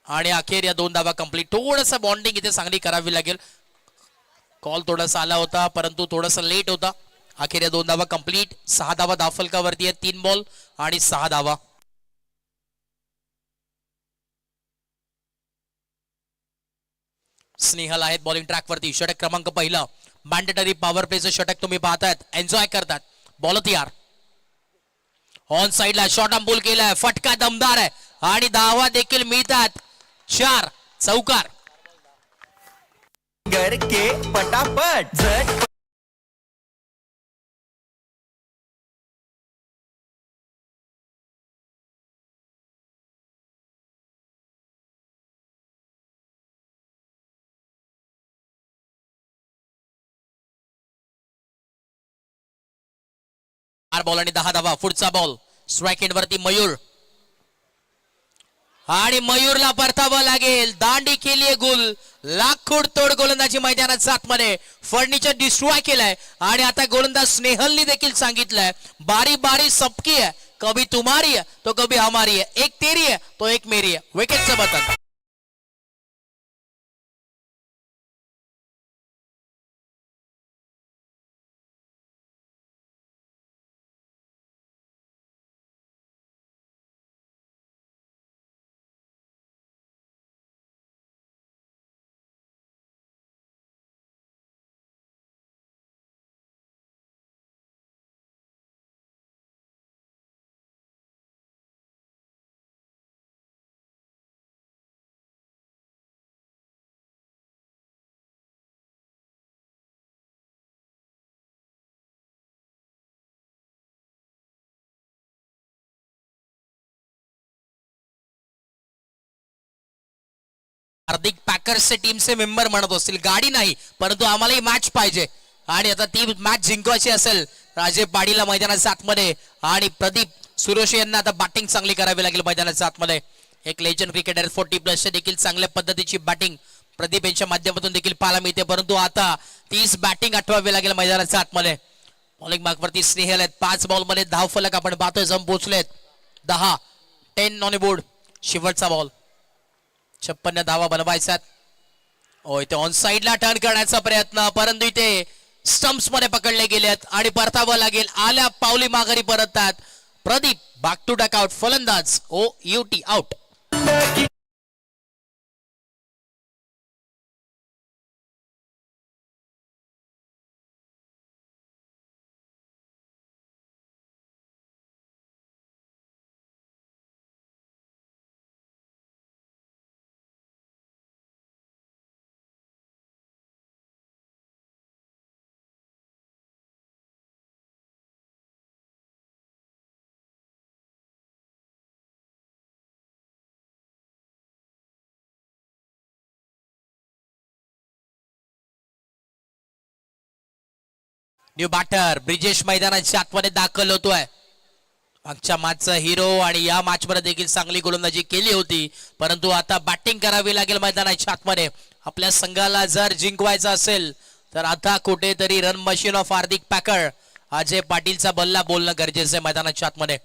S1: आणि अखेर या 2 धाबा कंप्लीट. थोडस बॉन्डिंग इथे चांगली करावी लागेल. कॉल थोडासा आला होता परंतु थोडासा लेट होता. अखेर या 2 धाबा कंप्लीट. 6 धाबा धावफलकावरती आहेत. 3 बॉल आणि 6 धाबा. स्नेहल आहेत बॉलिंग ट्रॅक वरती. षटक क्रमांक पहिला मॅन्डेटरी पॉवर प्लेचं षटक तुम्ही पाहतायत एन्जॉय करतात. बॉल तयार ऑन साइडला शॉर्ट आर्म पुल केलाय. फटका दमदार आहे आणि धावा देखील मिळतात 4. चौकार.
S3: करके पटापट झट
S1: बॉल आणि 10 धावा. पुढचा बॉल स्ट्राइक एंड वरती मयूर आणि मयूरला परतावं लागेल. दांडी केलीये गुल. लाखोड तोड गोलंदाजी मैदानात आतमध्ये फर्निचर डिस्ट्रॉय केलाय आणि आता गोलंदाज स्नेहलनी देखील सांगितलंय बारी बारी सबकी है कभी तुम्हारी है तो कभी हमारी है. एक तेरी है तो एक मेरी है. विकेटचं बटन. हार्दिक पॅकर्सचे टीमचे मेंबर म्हणत असतील गाडी नाही परंतु आम्हाला ही मॅच पाहिजे आणि आता ती मॅच जिंकवायची असेल राजे पाडीला मैदानाच्या आतमध्ये आणि प्रदीप सुरोशे यांना आता बॅटिंग चांगली करावी लागेल मैदानाच्या आतमध्ये. एक लेजंड क्रिकेटर 40+ देखील चांगल्या पद्धतीची बॅटिंग प्रदीप यांच्या माध्यमातून देखील पाहायला मिळते परंतु आता तीच बॅटिंग आठवावी लागेल मैदानाच्या आतमध्ये. बॉलिंग मार्कवरती स्नेहल आहेत. 5 बॉलमध्ये धावफलक आपण पाहतोय जम पोहोचलेत 10 ऑन बोर्ड. शेवटचा बॉल 56 धावा बनवायचा. ओ इथे ऑन साइडला टर्न करण्याचा प्रयत्न परंतु इथे स्टंप्स मध्ये पकडले गेलेत आणि परतावं लागेल. आल्या पावली माघारी परततात Pradeep. Back to duck out. फलंदाज OUT out. New batter Brijesh मैदानाच्या आतमध्ये दाखल होतोय. मागच्या मॅचचा हिरो आणि या मॅच मध्ये देखील चांगली गोलंदाजी केली होती परंतु आता बॅटिंग करावी लागेल मैदानाच्या आतमध्ये. आपल्या संघाला जर जिंकवायचं असेल तर आता कुठेतरी run machine of Hardik Packer Ajay पाटीलचा बल्ला बोलणं गरजेचं आहे मैदानाच्या आतमध्ये.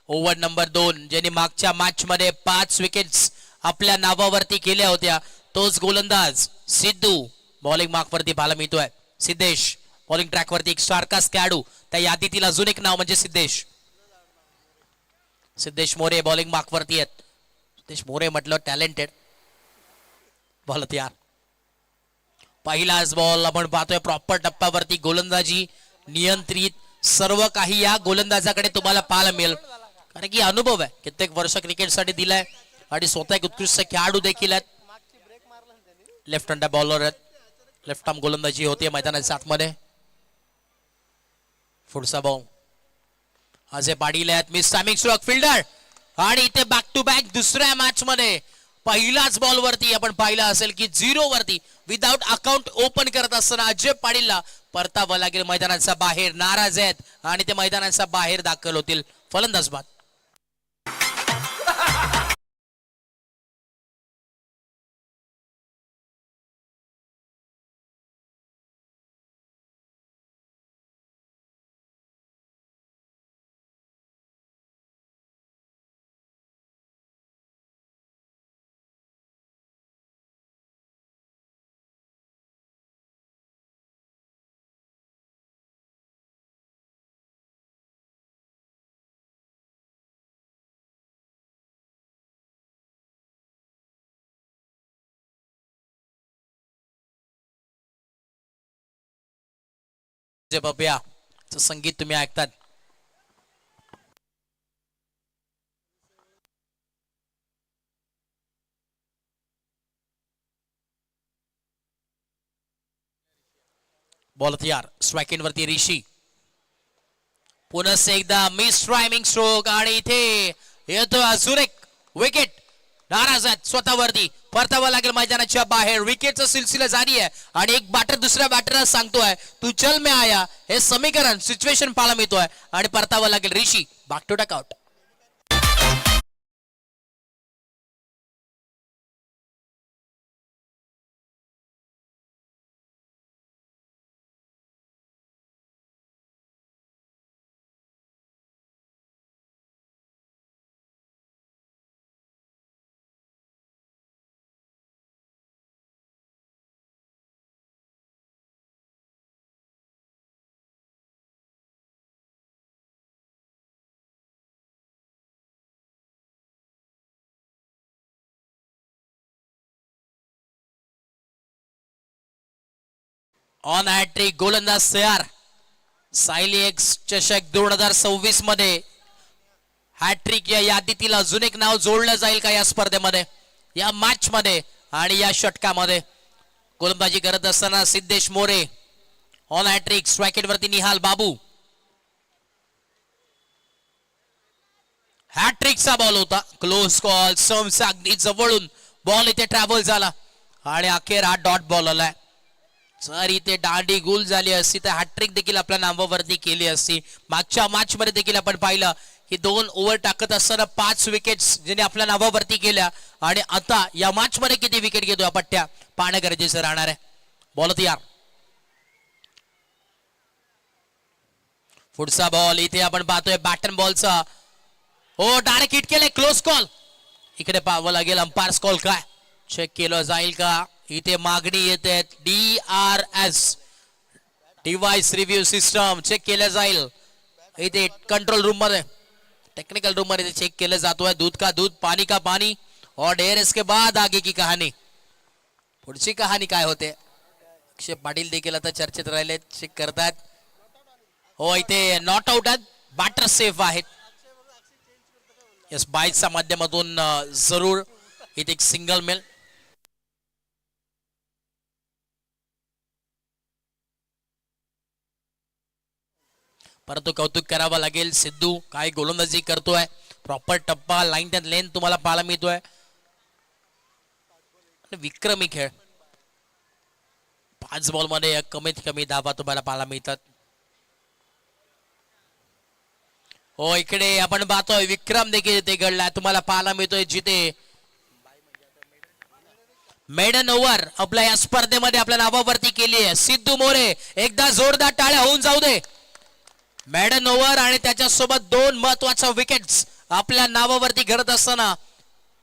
S1: ओव्हर नंबर 2 ज्यांनी मागच्या मॅच मध्ये 5 विकेट्स आपल्या नावावरती केल्या होत्या तोच गोलंदाज सिद्धू बॉलिंग मार्क वरती पाहायला मिळतोय. सिद्धेश बॉलिंग ट्रॅक वरती एक सारखाच खेळाडू, त्या यादीतील अजून एक नाव म्हणजे सिद्धेश मोरे बॉलिंग मार्क वरती आहेत. सिद्धेश मोरे म्हटलं टॅलेंटेड बॉल तयार. पहिलाच बॉल आपण पाहतोय प्रॉपर टप्प्यावरती गोलंदाजी नियंत्रित, सर्व काही या गोलंदाजाकडे तुम्हाला पाहायला मिळेल कारण की अनुभव आहे, कित्येक वर्ष क्रिकेटसाठी दिलाय आणि स्वतः एक उत्कृष्ट खेळाडू देखील आहेत. लेफ्ट हँड बॉलर आहेत, लेफ्ट आर्म गोलंदाजी होते मैदानाच्या आतमध्ये. पुढचा बॉल अजय पाटील आहेत, मिस टायमिंग स्ट्रोक फिल्डर आणि इथे बॅक टू बॅक दुसऱ्या मॅच मध्ये पहिलाच बॉल वरती आपण पाहिलं असेल की 0 वरती विदाउट अकाउंट ओपन करत असताना अजय पाटीलला परतावं लागेल मैदानाच्या बाहेर. नाराज आहेत आणि ते मैदानाच्या बाहेर दाखल होतील. फलंदाज बाद. बब्या संगीत तुम्ही ऐकतात. बॉल तयार. स्ट्राइकिंग वरती ऋषी, पुन्हा एकदा मिस टायमिंग स्ट्रोक आणि इथे येतो अजून एक विकेट. नाराज आहेत स्वतःवरती, परतावं लागेल मैदानाच्या बाहेर. विकेटचा सिलसिला जारी आहे आणि एक बॅटर दुसऱ्या बॅटरला सांगतोय तू चल में आया, हे समीकरण सिच्युएशन पाहायला मिळतोय आणि परतावं लागेल Rishi. Back to duck out. On hat trick गोलंदाज तयार. सायली एक्स चषक 2026 मध्ये हॅट्रिक या यादीतील अजून एक नाव जोडलं जाईल का या स्पर्धेमध्ये, या मॅच मध्ये आणि या षटकामध्ये. गोलंदाजी करत असताना सिद्धेश मोरे ऑन हॅट्रिक. स्ट्राइकेट वरती निहाल बाबू. हॅट्रिकचा बॉल होता, क्लोज कॉल. समचा अगदी जवळून बॉल इथे ट्रॅव्हल झाला आणि अखेर हा डॉट बॉल आलाय. जर इथे दांडी गुल झाली असती तर हॅट्रिक देखील आपल्या नावावरती केली असती. मागच्या मॅच मध्ये देखील आपण पाहिलं की 2 ओव्हर टाकत असताना 5 विकेट्स ज्याने आपल्या नावावरती केल्या आणि आता या मॅच मध्ये किती विकेट घेतो पट्ट्या पाहणं गरजेचं राहणार आहे. बॉल तयार. पुढचा बॉल इथे आपण पाहतोय बॅटन बॉलचा. हो डायरेक्ट हिट केले, क्लोज कॉल. इकडे पाहावं लागेल अंपायर्स कॉल काय चेक केलं जाईल का. इथे मागणी येते DRS device review system check केलं जाईल. इथे कंट्रोल रूम मध्ये, टेक्निकल रूम मध्ये चेक केलं जातोय. दूध का दूध, पानी का पानी और ढेर इसके बाद आगे की कहाणी. पुढची कहाणी काय होते. अक्षय पाटील देखील आता चर्चेत राहिले, चेक करतात. हो इथे नॉट आउट आहेत, बॅटर सेफ आहेत. यस बाईकच्या माध्यमातून जरूर इथे एक सिंगल मिल. परंतु कौतुक करावं लागेल सिद्धू काय गोलंदाजी करतोय. प्रॉपर टप्पा लाईन त्यात लेन तुम्हाला पाहायला मिळतोय. विक्रमी खेळ. 5 बॉल मध्ये कमीत कमी धावा तुम्हाला पाहायला मिळतात. हो इकडे आपण पाहतोय विक्रम देखील इथे घडला तुम्हाला पाहायला मिळतोय. जिथे मेडन ओव्हर आपल्या या स्पर्धेमध्ये आपल्या नावावरती केली आहे सिद्धू मोरे. एकदा जोरदार टाळ्या होऊन जाऊ दे. मेडन ओव्हर आणि त्याच्यासोबत 2 महत्वाच्या विकेट्स आपल्या नावावरती घडत असताना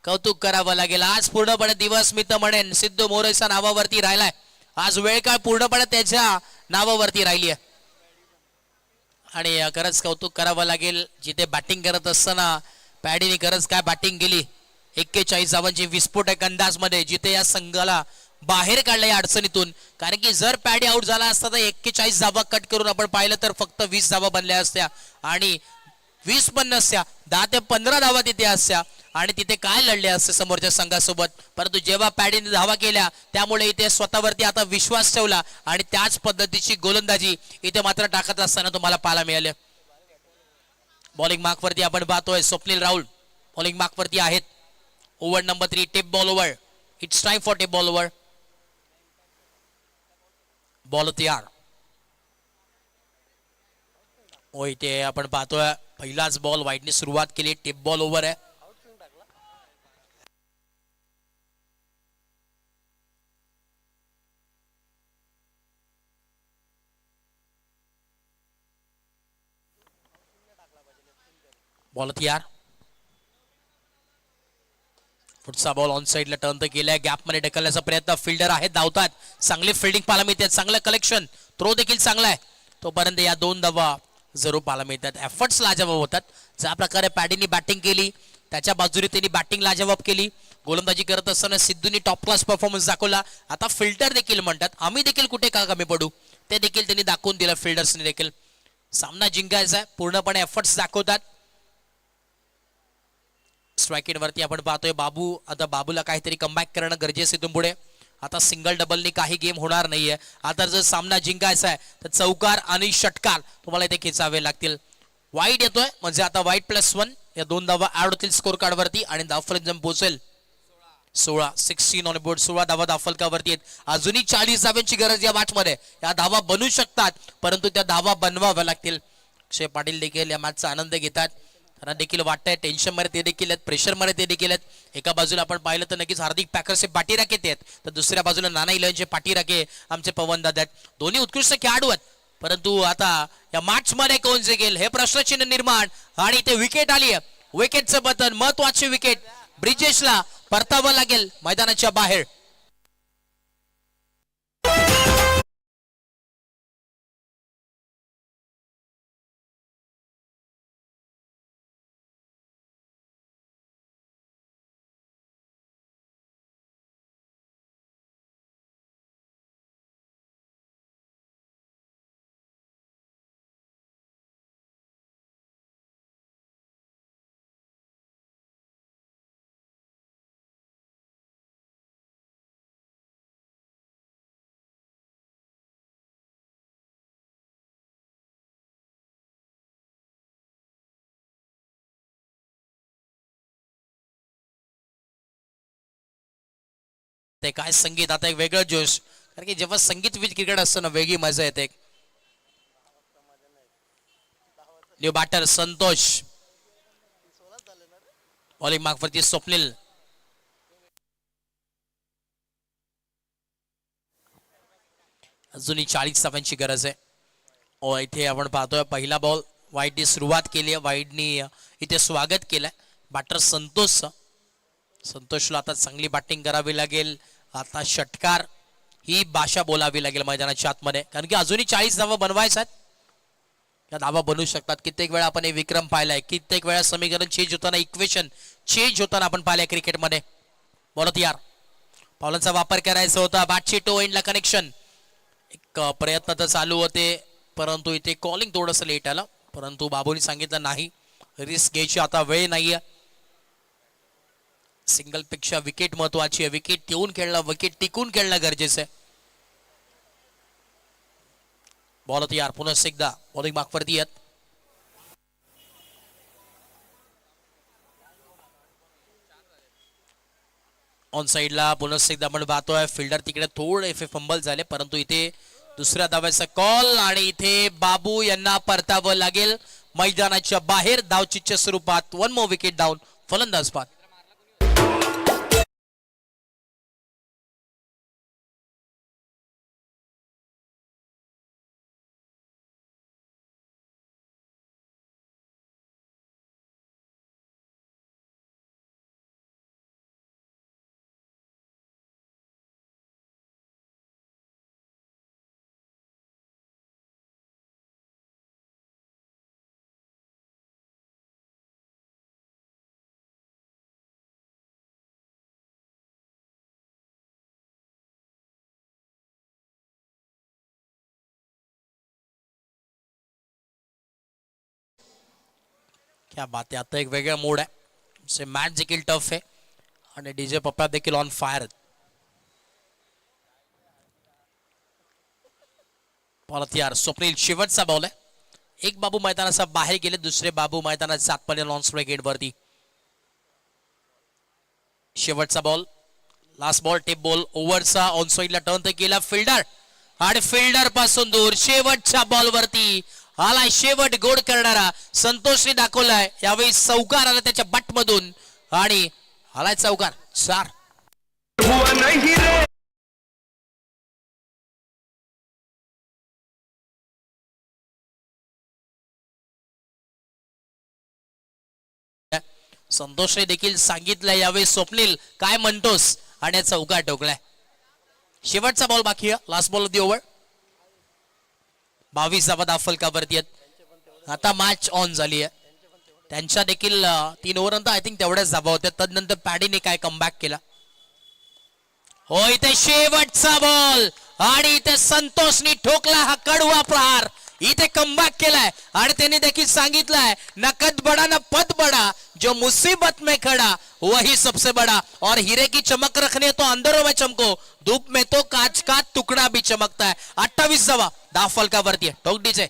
S1: कौतुक करावं लागेल. आज पूर्णपणे दिवस मी तर म्हणेन सिद्धू मोरेच्या नावावरती राहिलाय. आज वेळ काळ पूर्णपणे त्याच्या नावावरती राहिली आहे आणि खरंच कौतुक करावं लागेल. जिथे बॅटिंग करत असताना पॅडीने खरंच काय बॅटिंग केली. 41 धावांची विस्फोटक अंदाजमध्ये जिथे या संघाला बाहेर काढलं या अडचणीतून. कारण की जर पॅडी आउट झाला असता तर 41 धावा कट करून आपण पाहिलं तर फक्त 20 धावा बनल्या असत्या आणि 20 पण नसत्या, 10 ते 15 धावा तिथे असत्या आणि तिथे काय लढले असते समोरच्या संघासोबत. परंतु जेव्हा पॅडीने धावा केल्या त्यामुळे इथे स्वतःवरती आता विश्वास ठेवला आणि त्याच पद्धतीची गोलंदाजी इथे मात्र टाकत असताना तुम्हाला पाहायला मिळाले. बॉलिंग मार्कवरती आपण पाहतोय स्वप्नील राहुल बॉलिंग मार्कवरती आहेत. Over number 3 tape ball over. It's time for tape ball over. Ball तयार. ओ इथे आपण पाहतोय पहिलाच बॉल वाईटने सुरुवात केली. टेप बॉल ओव्हर आहे. बॉल तयार. पुढचा बॉल ऑन साइडला टर्न तर केलाय. गॅप मध्ये ढकलण्याचा प्रयत्न. फिल्डर आहेत धावतात. चांगली फिल्डिंग पाहायला मिळते. चांगलं कलेक्शन. थ्रो देखील चांगला आहे. तोपर्यंत या 2 धावा जरूर पाहायला मिळतात. एफर्ट्स लाजवाब होतात. ज्या प्रकारे पॅडीनी बॅटिंग केली त्याच्या बाजूने त्यांनी बॅटिंग लाजवाब केली. गोलंदाजी करत असताना सिद्धूनी टॉप क्लास परफॉर्मन्स दाखवला. आता फिल्डर देखील म्हणतात आम्ही देखील कुठे का कमी पडू ते देखील त्यांनी दाखवून दिलं. फिल्डर्सने देखील सामना जिंकायचा आहे. पूर्णपणे एफर्ट्स दाखवतात. स्ट्राईक वरती आपण पाहतोय बाबू. आता बाबूला काहीतरी कमबॅक करणं गरजेचं इथून पुढे. आता सिंगल डबलनी काही गेम होणार नाहीये. आता जर सामना जिंकायचा आहे तर चौकार आणि षटकार तुम्हाला इथे खेचावे लागतील. वाईट येतोय म्हणजे आता वाईट +1 या 2 धावा ऍड होतील स्कोर कार्ड वरती आणि धावफलक जम पोहोचेल 16. 16 ऑन बोर्ड. 16 धावा धावफलकावरती आहेत. अजूनही 40 धाव्यांची गरज या मॅच मध्ये. या धावा बनू शकतात परंतु त्या धावा बनवाव्या लागतील. अक्षय पाटील देखील या मॅचचा आनंद घेतात. त्यांना देखील वाटतंय टेन्शन मध्ये ते देखील आहेत. प्रेशर मध्ये ते देखील आहेत. एका बाजूला आपण पाहिलं तर नक्कीच हार्दिक पॅकरचे पाठीराखे आहेत तर दुसऱ्या बाजूला नाना इलनचे पाठीराखे आमचे पवन दादा आहेत. दोन्ही उत्कृष्ट खेळाडू आहेत. परंतु आता या मॅच मध्ये कोण जिंकेल हे प्रश्नचिन्ह निर्माण. आणि इथे विकेट आली आहे. विकेटचं पतन. महत्वाची विकेट. ब्रिजेशला परतावं लागेल मैदानाच्या बाहेर. ते काय संगीत. आता एक वेगळं जोश. कारण की जेव्हा संगीत विथ क्रिकेट असतं ना वेगळी मजा येते. New batter Santosh. बॉलिंग मार्कवरती स्वप्नील. अजूनही 40 धाव्यांची गरज आहे. ओ इथे आपण पाहतोय पहिला बॉल वाईटनी सुरुवात केली आहे. वाईटनी इथे स्वागत केलंय बॅटर संतोषचं. संतोषला आता चांगली बॅटिंग करावी लागेल. आता षटकार ही भाषा बोलावी लागेल मैदानाच्या आतमध्ये. कारण की अजूनही 40 धावा बनवायच्यात. या धावा बनवू शकतात. कित्येक वेळा आपण हे विक्रम पाहिलाय. कित्येक वेळा समीकरण चेंज होताना इक्वेशन चेंज होताना आपण पाहिलंय क्रिकेटमध्ये. बोलत यार पावलांचा वापर करायचा होता. बॅटची टो एंडला कनेक्शन. एक प्रयत्न तर चालू होते परंतु इथे कॉलिंग थोडंसं लेट आलं. परंतु बाबूनी सांगितलं नाही रिस्क घ्यायची आता वेळ नाहीये. सिंगल पेक्षा विकेट महत्वाची आहे. विकेट ठेवून खेळणं विकेट टिकून खेळणं गरजेचं आहे. बॉल तयार. पुन्हा एकदा बॉलिंग मार्कवरती आहेत. ऑन साइडला पुन्हा एकदा आपण पाहतोय फिल्डर तिकडे थोडे फंबल झाले परंतु इथे दुसऱ्या धाव्याचा कॉल आणि इथे बाबू यांना परतावं लागेल मैदानाच्या बाहेर. धावचीच्या स्वरूपात 1 मोर विकेट डाऊन. फलंदाज बाद. क्या बात आहे. आता एक वेगळा मोड आहे. मॅच देखील टफ आहे आणि डीजे पप्पा देखील ऑन फायर. परत यार स्वप्नील शेवटचा बॉल आहे. एक बाबू मैदानाचा बाहेर गेले, दुसरे बाबू मैदानाच्या आतमध्ये लॉन स्ट्राईक गेट वरती. शेवटचा ball, last ball, tape ball ओव्हरचा. ऑन साइडला टर्न तर केला फिल्डर आणि फिल्डर पासून दूर. शेवटच्या बॉल वरती आलाय शेवट गोड करणारा संतोषने दाखवलाय. यावेळी चौकार आला त्याच्या बट मधून आणि आलाय चौकार. 4
S3: हुआ नहीं रे.
S1: संतोषने देखील सांगितलंय यावेळी स्वप्नील काय म्हणतोस आणि चौकार टोकलाय. शेवटचा बॉल बाकी आहे. Last ball of the over. 22 धावा फलकावरती आहेत. आता मॅच ऑन झाली आहे. त्यांच्या देखील 3 ओव्हर नंतर आय थिंक तेवढ्याच धावा होत्या. तदनंतर पॅडीने काय कमबॅक केला. हो इथे शेवटचा बॉल आणि इथे संतोषने ठोकला हा कडवा प्रहार. इथे कमबॅक केलाय आणि त्यांनी देखील सांगितलंय नकद बडा न पद बडा, जो मुसीबत में खड़ा वही सबसे बड़ा. और हीरे की चमक रखने तो अंदरों में चमको, धूप में तो कांच का तुकडा भी चमकता है. 28 धावा दहा फलकावरती आहे. टोकडीचे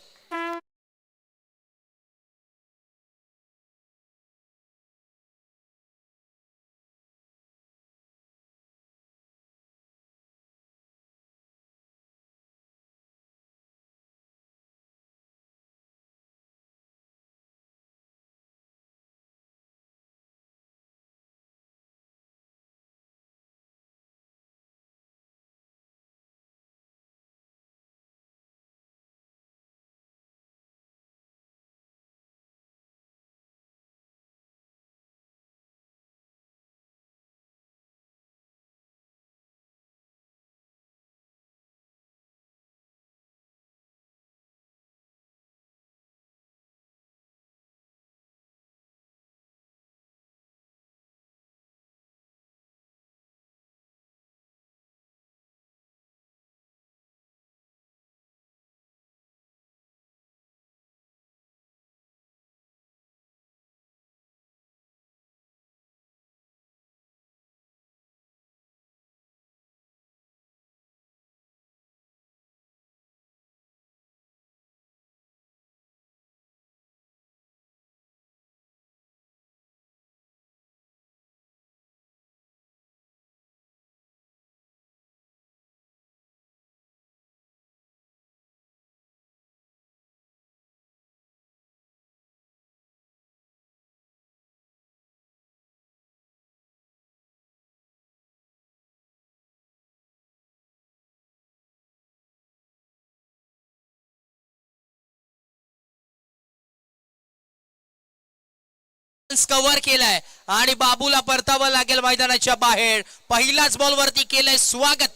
S1: कव्हर केलाय आणि बाबूला परतावं लागेल मैदानाच्या बाहेर. पहिलाच बॉल वरती केलंय स्वागत.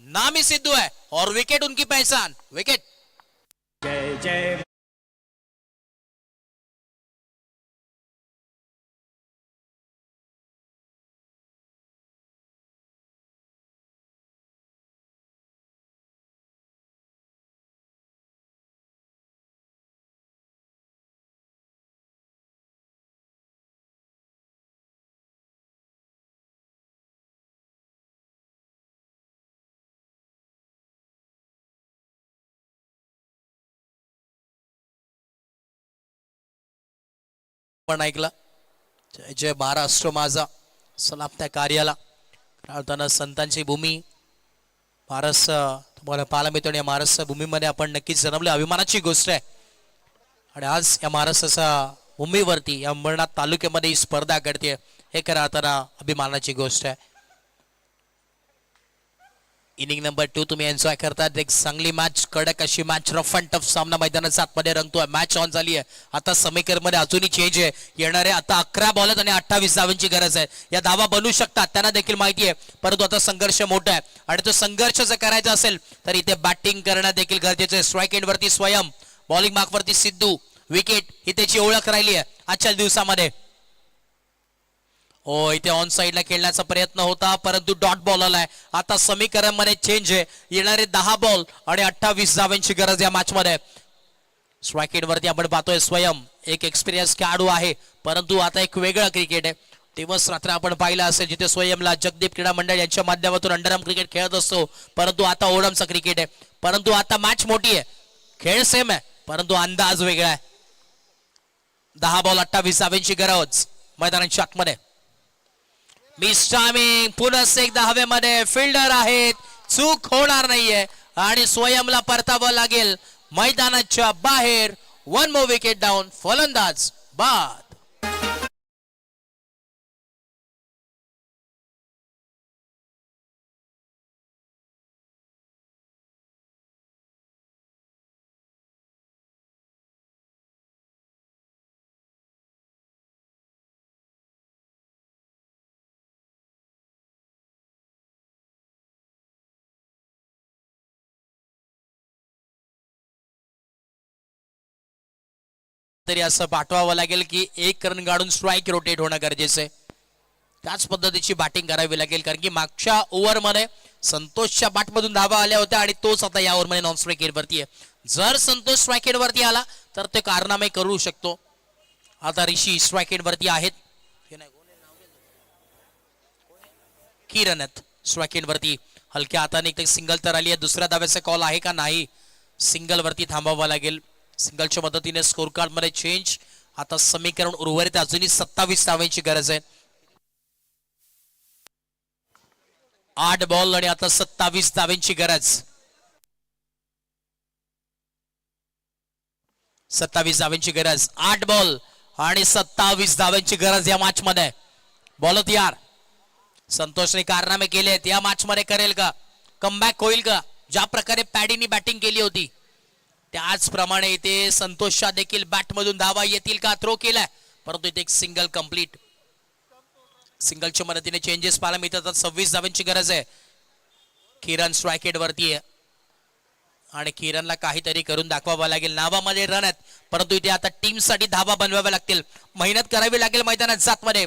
S1: नामी सिद्धू है और विकेट उनकी पहचान. विकेट
S3: जय जय.
S1: पण ऐकला. जय जय महाराष्ट्र माझा. सलाम त्या कार्याला. प्रार्थना संतांची भूमी महाराष्ट्र तुम्हाला पाहायला मिळतो. या महाराष्ट्र भूमीमध्ये आपण नक्कीच जन्मले, अभिमानाची गोष्ट आहे. आणि आज या महाराष्ट्राच्या भूमीवरती या अंबरनाथ तालुक्यामध्ये ही स्पर्धा घडते, हे खरं आता अभिमानाची गोष्ट आहे. इनिंग नंबर 2 तुम्ही एन्जॉय करतात. एक चांगली मॅच, कडक अशी मॅच, रफ अँड टफ सामना मैदानाच्या आतमध्ये रंगतोय. मॅच ऑन झाली आहे. आता समीकरण मध्ये अजूनही चेंज आहे. येणारे आता 11 बॉल आणि 28 धावांची गरज आहे. या धावा बनू शकतात त्यांना देखील माहिती आहे, परंतु आता संघर्ष मोठा आहे आणि तो संघर्ष जर करायचा असेल तर इथे बॅटिंग करणं देखील गरजेचं आहे. स्ट्राईक एंड वरती स्वयं, बॉलिंग मार्क वरती सिद्धू. विकेट ही त्याची ओळख राहिली आहे आजच्या दिवसामध्ये. हो इथे ऑन साइडला खेळण्याचा प्रयत्न होता, परंतु डॉट बॉल आलाय. आता समीकरण मध्ये चेंज आहे. येणारे 10 बॉल आणि 28 धावांची गरज या मॅच मध्ये. स्ट्राईक वरती आपण पाहतोय स्वयं एक एक्सपिरियन्स खेळाडू आहे, परंतु आता एक वेगळं क्रिकेट आहे. दिवस रात्र आपण पाहिलं असेल जिथे स्वयंला जगदीप क्रीडा मंडळ यांच्या माध्यमातून अंडरआर्म क्रिकेट खेळत असतो, परंतु आता ओडमचा क्रिकेट आहे. परंतु आता मॅच मोठी आहे, खेळ सेम आहे, परंतु अंदाज वेगळा आहे. 10 बॉल 28 धावांची गरज मैदानाच्या आतमध्ये. मिस टायमिंग पुन्हा एकदा हवेमध्ये फिल्डर आहेत, चूक होणार नाहीये आणि स्वयंला परतावं लागेल मैदानाच्या बाहेर. 1 मोर विकेट डाऊन, फलंदाज बाद. तरी असं पाठवावं लागेल की एक रन काढून स्ट्राईक रोटेट होणं गरजेचं आहे. त्याच पद्धतीची बॅटिंग करावी लागेल, कारण की मागच्या ओव्हरमध्ये संतोषच्या बॅटमधून धावा आल्या होत्या आणि तोच आता या ओव्हरमध्ये नॉन स्ट्राईक वरती आहे. जर संतोष स्ट्राईक वरती आला तर ते कारनामे करू शकतो. आता ऋषी स्ट्राईक वरती आहेत, किरण आहेत स्ट्राईक वरती. हलक्या हाताने सिंगल तर आली आहे, दुसऱ्या धाव्याचा कॉल आहे का नाही, सिंगल वरती थांबावं लागेल. सिंगलच्या मदतीने स्कोर कार्ड मध्ये चेंज. आता समीकरण उर्वरित अजूनही 27 धावांची गरज आहे. 8 बॉल आणि आता 27 धावांची गरज. 27 धावांची गरज, 8 बॉल आणि 27 धावांची गरज या मॅच मध्ये. बॉल तयार. संतोषने कारनामे केले आहेत, या मॅच मध्ये करेल का, कमबॅक होईल का? ज्या प्रकारे पॅडीनी बॅटिंग केली होती त्याचप्रमाणे इथे संतोषच्या देखील बॅट मधून धावा येतील का? थ्रो केलाय, परंतु इथे एक सिंगल कंप्लीट. सिंगलच्या मदतीने चेंजेस पाहायला मिळतात. 26 धावांची गरज आहे. किरण स्ट्राईक वरती आहे आणि किरणला काहीतरी करून दाखवावं लागेल. नावामध्ये रन आहेत, परंतु इथे आता टीम साठी धावा बनवाव्या लागतील, मेहनत करावी लागेल मैदानात जात मध्ये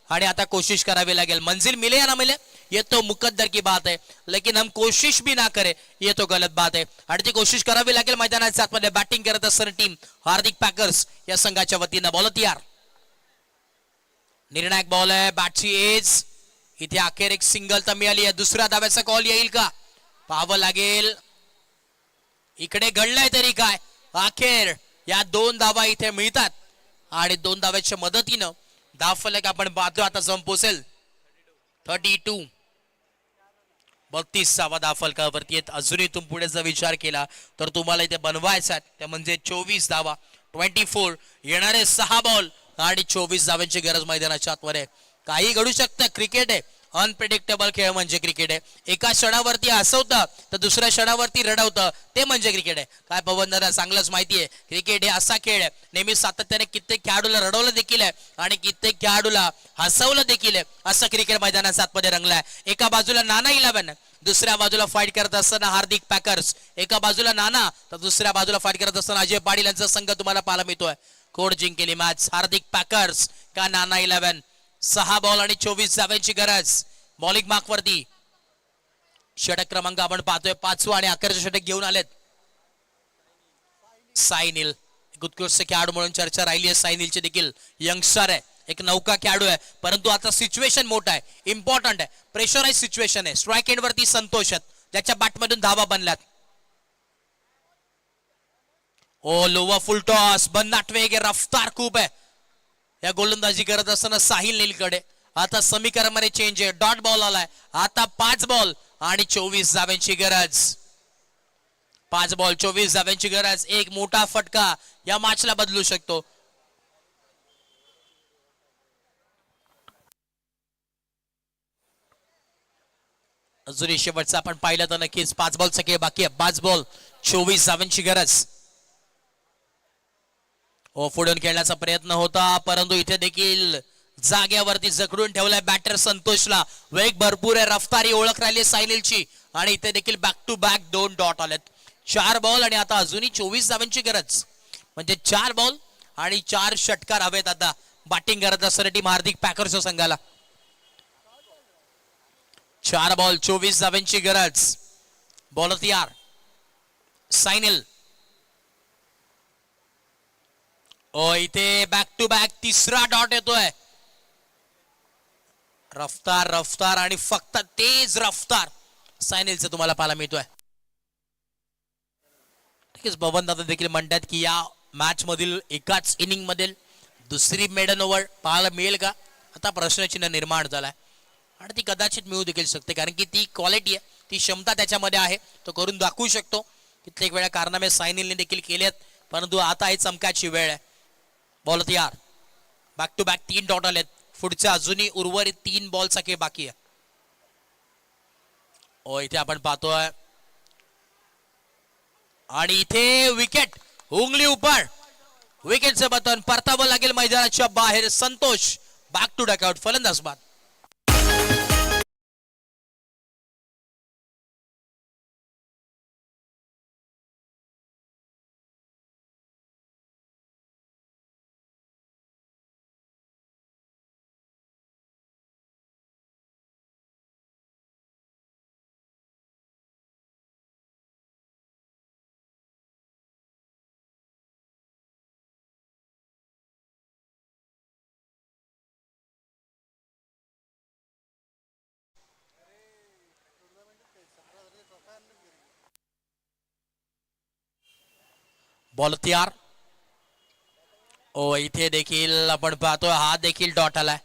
S1: आणि आता कोशिश करावी लागेल. मंजिल मिले या ना मिले ये तो मुकद्दर की बात है, लेकिन हम कोशिश भी ना करे ये तो गलत बात है. आणि ती कोशिश करावी लागेल मैदानात जात मध्ये. बॅटिंग करत असताना टीम हार्दिक पॅकर्स या संघाच्या वतीनं. बॉल तयार, निर्णायक बॉल आहे, बॅटची एज. इथे अखेर एक सिंगल तर मिळाली आहे, दुसऱ्या धाव्याचा कॉल येईल का पाहावं लागेल. इकडे घडलंय तरी काय, अखेर या 2 धावा इथे मिळतात आणि 2 धाव्याच्या मदतीनं धावफलक आपण पाहतो आता जाऊन पोहोचेल 32. 32 धावफलकावरती आहेत. अजूनही तुम्ही पुढे जर विचार केला तर तुम्हाला इथे बनवायचा ते म्हणजे 24 धावा. 24 येणारे 6 बॉल आणि 24 धावांची गरज मैदानाच्या आतमध्ये. काही घडू शकतं, क्रिकेट आहे, अनप्रिडिक्टेबल खेळ म्हणजे क्रिकेट आहे. एका क्षणावरती हसवतं तर दुसऱ्या क्षणावरती रडवतं, ते म्हणजे क्रिकेट आहे. काय पवनदादा चांगलंच माहिती आहे, क्रिकेट हे असा खेळ आहे नेहमी सातत्याने कित्येक खेळाडूला रडवलं देखील आहे आणि कित्येक खेळाडूला हसवलं देखील आहे. असं क्रिकेट मैदानात सातमध्ये रंगलाय. एका बाजूला नाना 11, दुसऱ्या बाजूला फाईट करत असताना हार्दिक पॅकर्स. एका बाजूला नाना तर दुसऱ्या बाजूला फाईट करत असताना अजय पाटील यांचा संघ तुम्हाला पाहायला मिळतोय. कोण जिंकेली मॅच, हार्दिक पॅकर्स का नाना 11? 6 बॉल आणि 24 धावांची गरज. बॉलिंग मार्क वरती षटक क्रमांक आपण पाहतोय 5वा आणि अखेरचे षटक घेऊन आलेत सायनिल. एक उत्कृष्ट खेळाडू म्हणून चर्चा राहिली आहे. सायनिलचे देखील यंगस्टर आहे, एक नौका खेळाडू आहे, परंतु आता सिच्युएशन मोठा आहे, इम्पॉर्टंट आहे, प्रेशराइज सिच्युएशन आहे. स्ट्राईक एंड वरती संतोष आहेत, ज्याच्या बॅटमधून धावा बनल्यात. ओ लोवा फुल टॉस, बन्नाट वेग, रफ्तार खूप आहे. या गोलंदाजी करत असताना साहिल नीलकडे. आता समीकरणामध्ये चेंज आहे, डॉट बॉल आलाय. आता 5 बॉल आणि 24 धाव्यांची गरज. 5 बॉल 24 धाव्यांची गरज. एक मोठा फटका या मॅचला बदलू शकतो. अजूनही शेवटचा आपण पाहिलं तर नक्कीच 5 बॉलचा खेळ बाकी आहे. 5 बॉल 24 धाव्यांची गरज. पुढून खेळण्याचा प्रयत्न होता, परंतु इथे देखील जाग्यावरती जखडून ठेवलाय बॅटर संतोषला. वेग भरपूर आहे, रफ्तारी ओळख राहिली सायनिलची आणि इथे देखील बॅक टू बॅक 2 डॉट आलेत. 4 बॉल आणि आता अजूनही 24 धावांची गरज. म्हणजे 4 बॉल आणि 4 षटकार हवेत आता बॅटिंग करत असणारी टीम हार्दिक पॅकर्सच्या संघाला. 4 बॉल 24 धावांची गरज. बॉल तयार, सायनिल इथे बॅक टू बॅक तिसरा डॉट येतोय. रफ्तार रफ्तार आणि फक्त तेज रफ्तार सायनिलचं तुम्हाला पाहायला मिळतोय. ठीकच, बबन दादा देखील म्हणतात की या मॅच मधील एकाच इनिंग मधील दुसरी मेडन ओव्हर पाहायला मिळेल का. आता प्रश्नचिन्ह निर्माण झालाय आणि ती कदाचित मिळू देखील शकते, कारण की ती क्वालिटी आहे, ती क्षमता त्याच्यामध्ये आहे, तो करून दाखवू शकतो. कित्येक वेळा कारनामे सायनिलने देखील केलेत, परंतु आता ही चमकाची वेळ आहे. बॉल तयार, बॅक टू बॅक 3 डॉट आलेत. पुढच्या अजूनही उर्वरित 3 बॉलचा खेळ बाकी आहे. इथे आपण पाहतोय आणि इथे विकेट, उंगली उपर, विकेटचं बटन परतावं लागेल मैदानाच्या बाहेर. संतोष बॅक टू डकआउट, फलंदाज बाद. बॉल तयार. इथे देखील आपण पाहतोय हा देखील डॉट आलाय.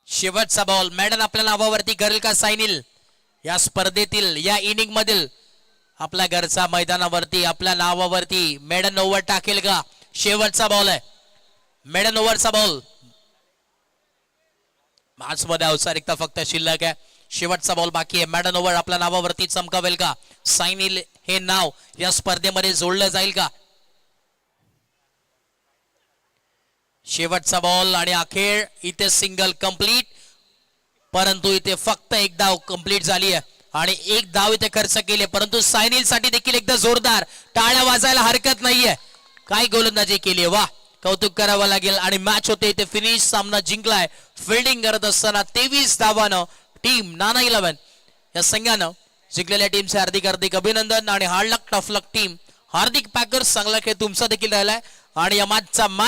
S1: शेवटचा बॉल, मॅडन आपल्या नावावरती करेल का सायनिल. या स्पर्धेतील या इनिंग मधील आपल्या घरच्या मैदानावरती आपल्या नावावरती मेडन ओव्हर टाकेल का. शेवटचा बॉल आहे, मेडन ओव्हरचा बॉल. मॅच मध्ये औपचारिकता फक्त शिल्लक आहे, शेवटचा बॉल बाकी आहे. मेडन ओव्हर आपल्या नावावरती चमकावेल का. सायनिल हे नाव या स्पर्धेमध्ये जोडलं जाईल का. शेवटचा बॉल आणि अखेर इथे सिंगल कंप्लीट, परंतु इथे फक्त एक धाव कंप्लीट झाली आहे आणि एक धाव इथे खर्च केली, परंतु सायनिल साठी देखील एकदा जोरदार टाळ्या वाजायला हरकत नाहीये. काय गोलंदाजी केली, वा, कौतुक करावं लागेल. आणि मॅच होते इथे फिनिश, सामना जिंकलाय फिल्डिंग करत असताना 23 धावानं टीम नाना 11 या संघानं जिंकलेल्या टीमचे हार्दिक हार्दिक अभिनंदन. आणि हार्ड लक टफ लक टीम हार्दिक पॅकर्स, चांगला खेळ तुमचा देखील राहिलाय आणि या मॅचचा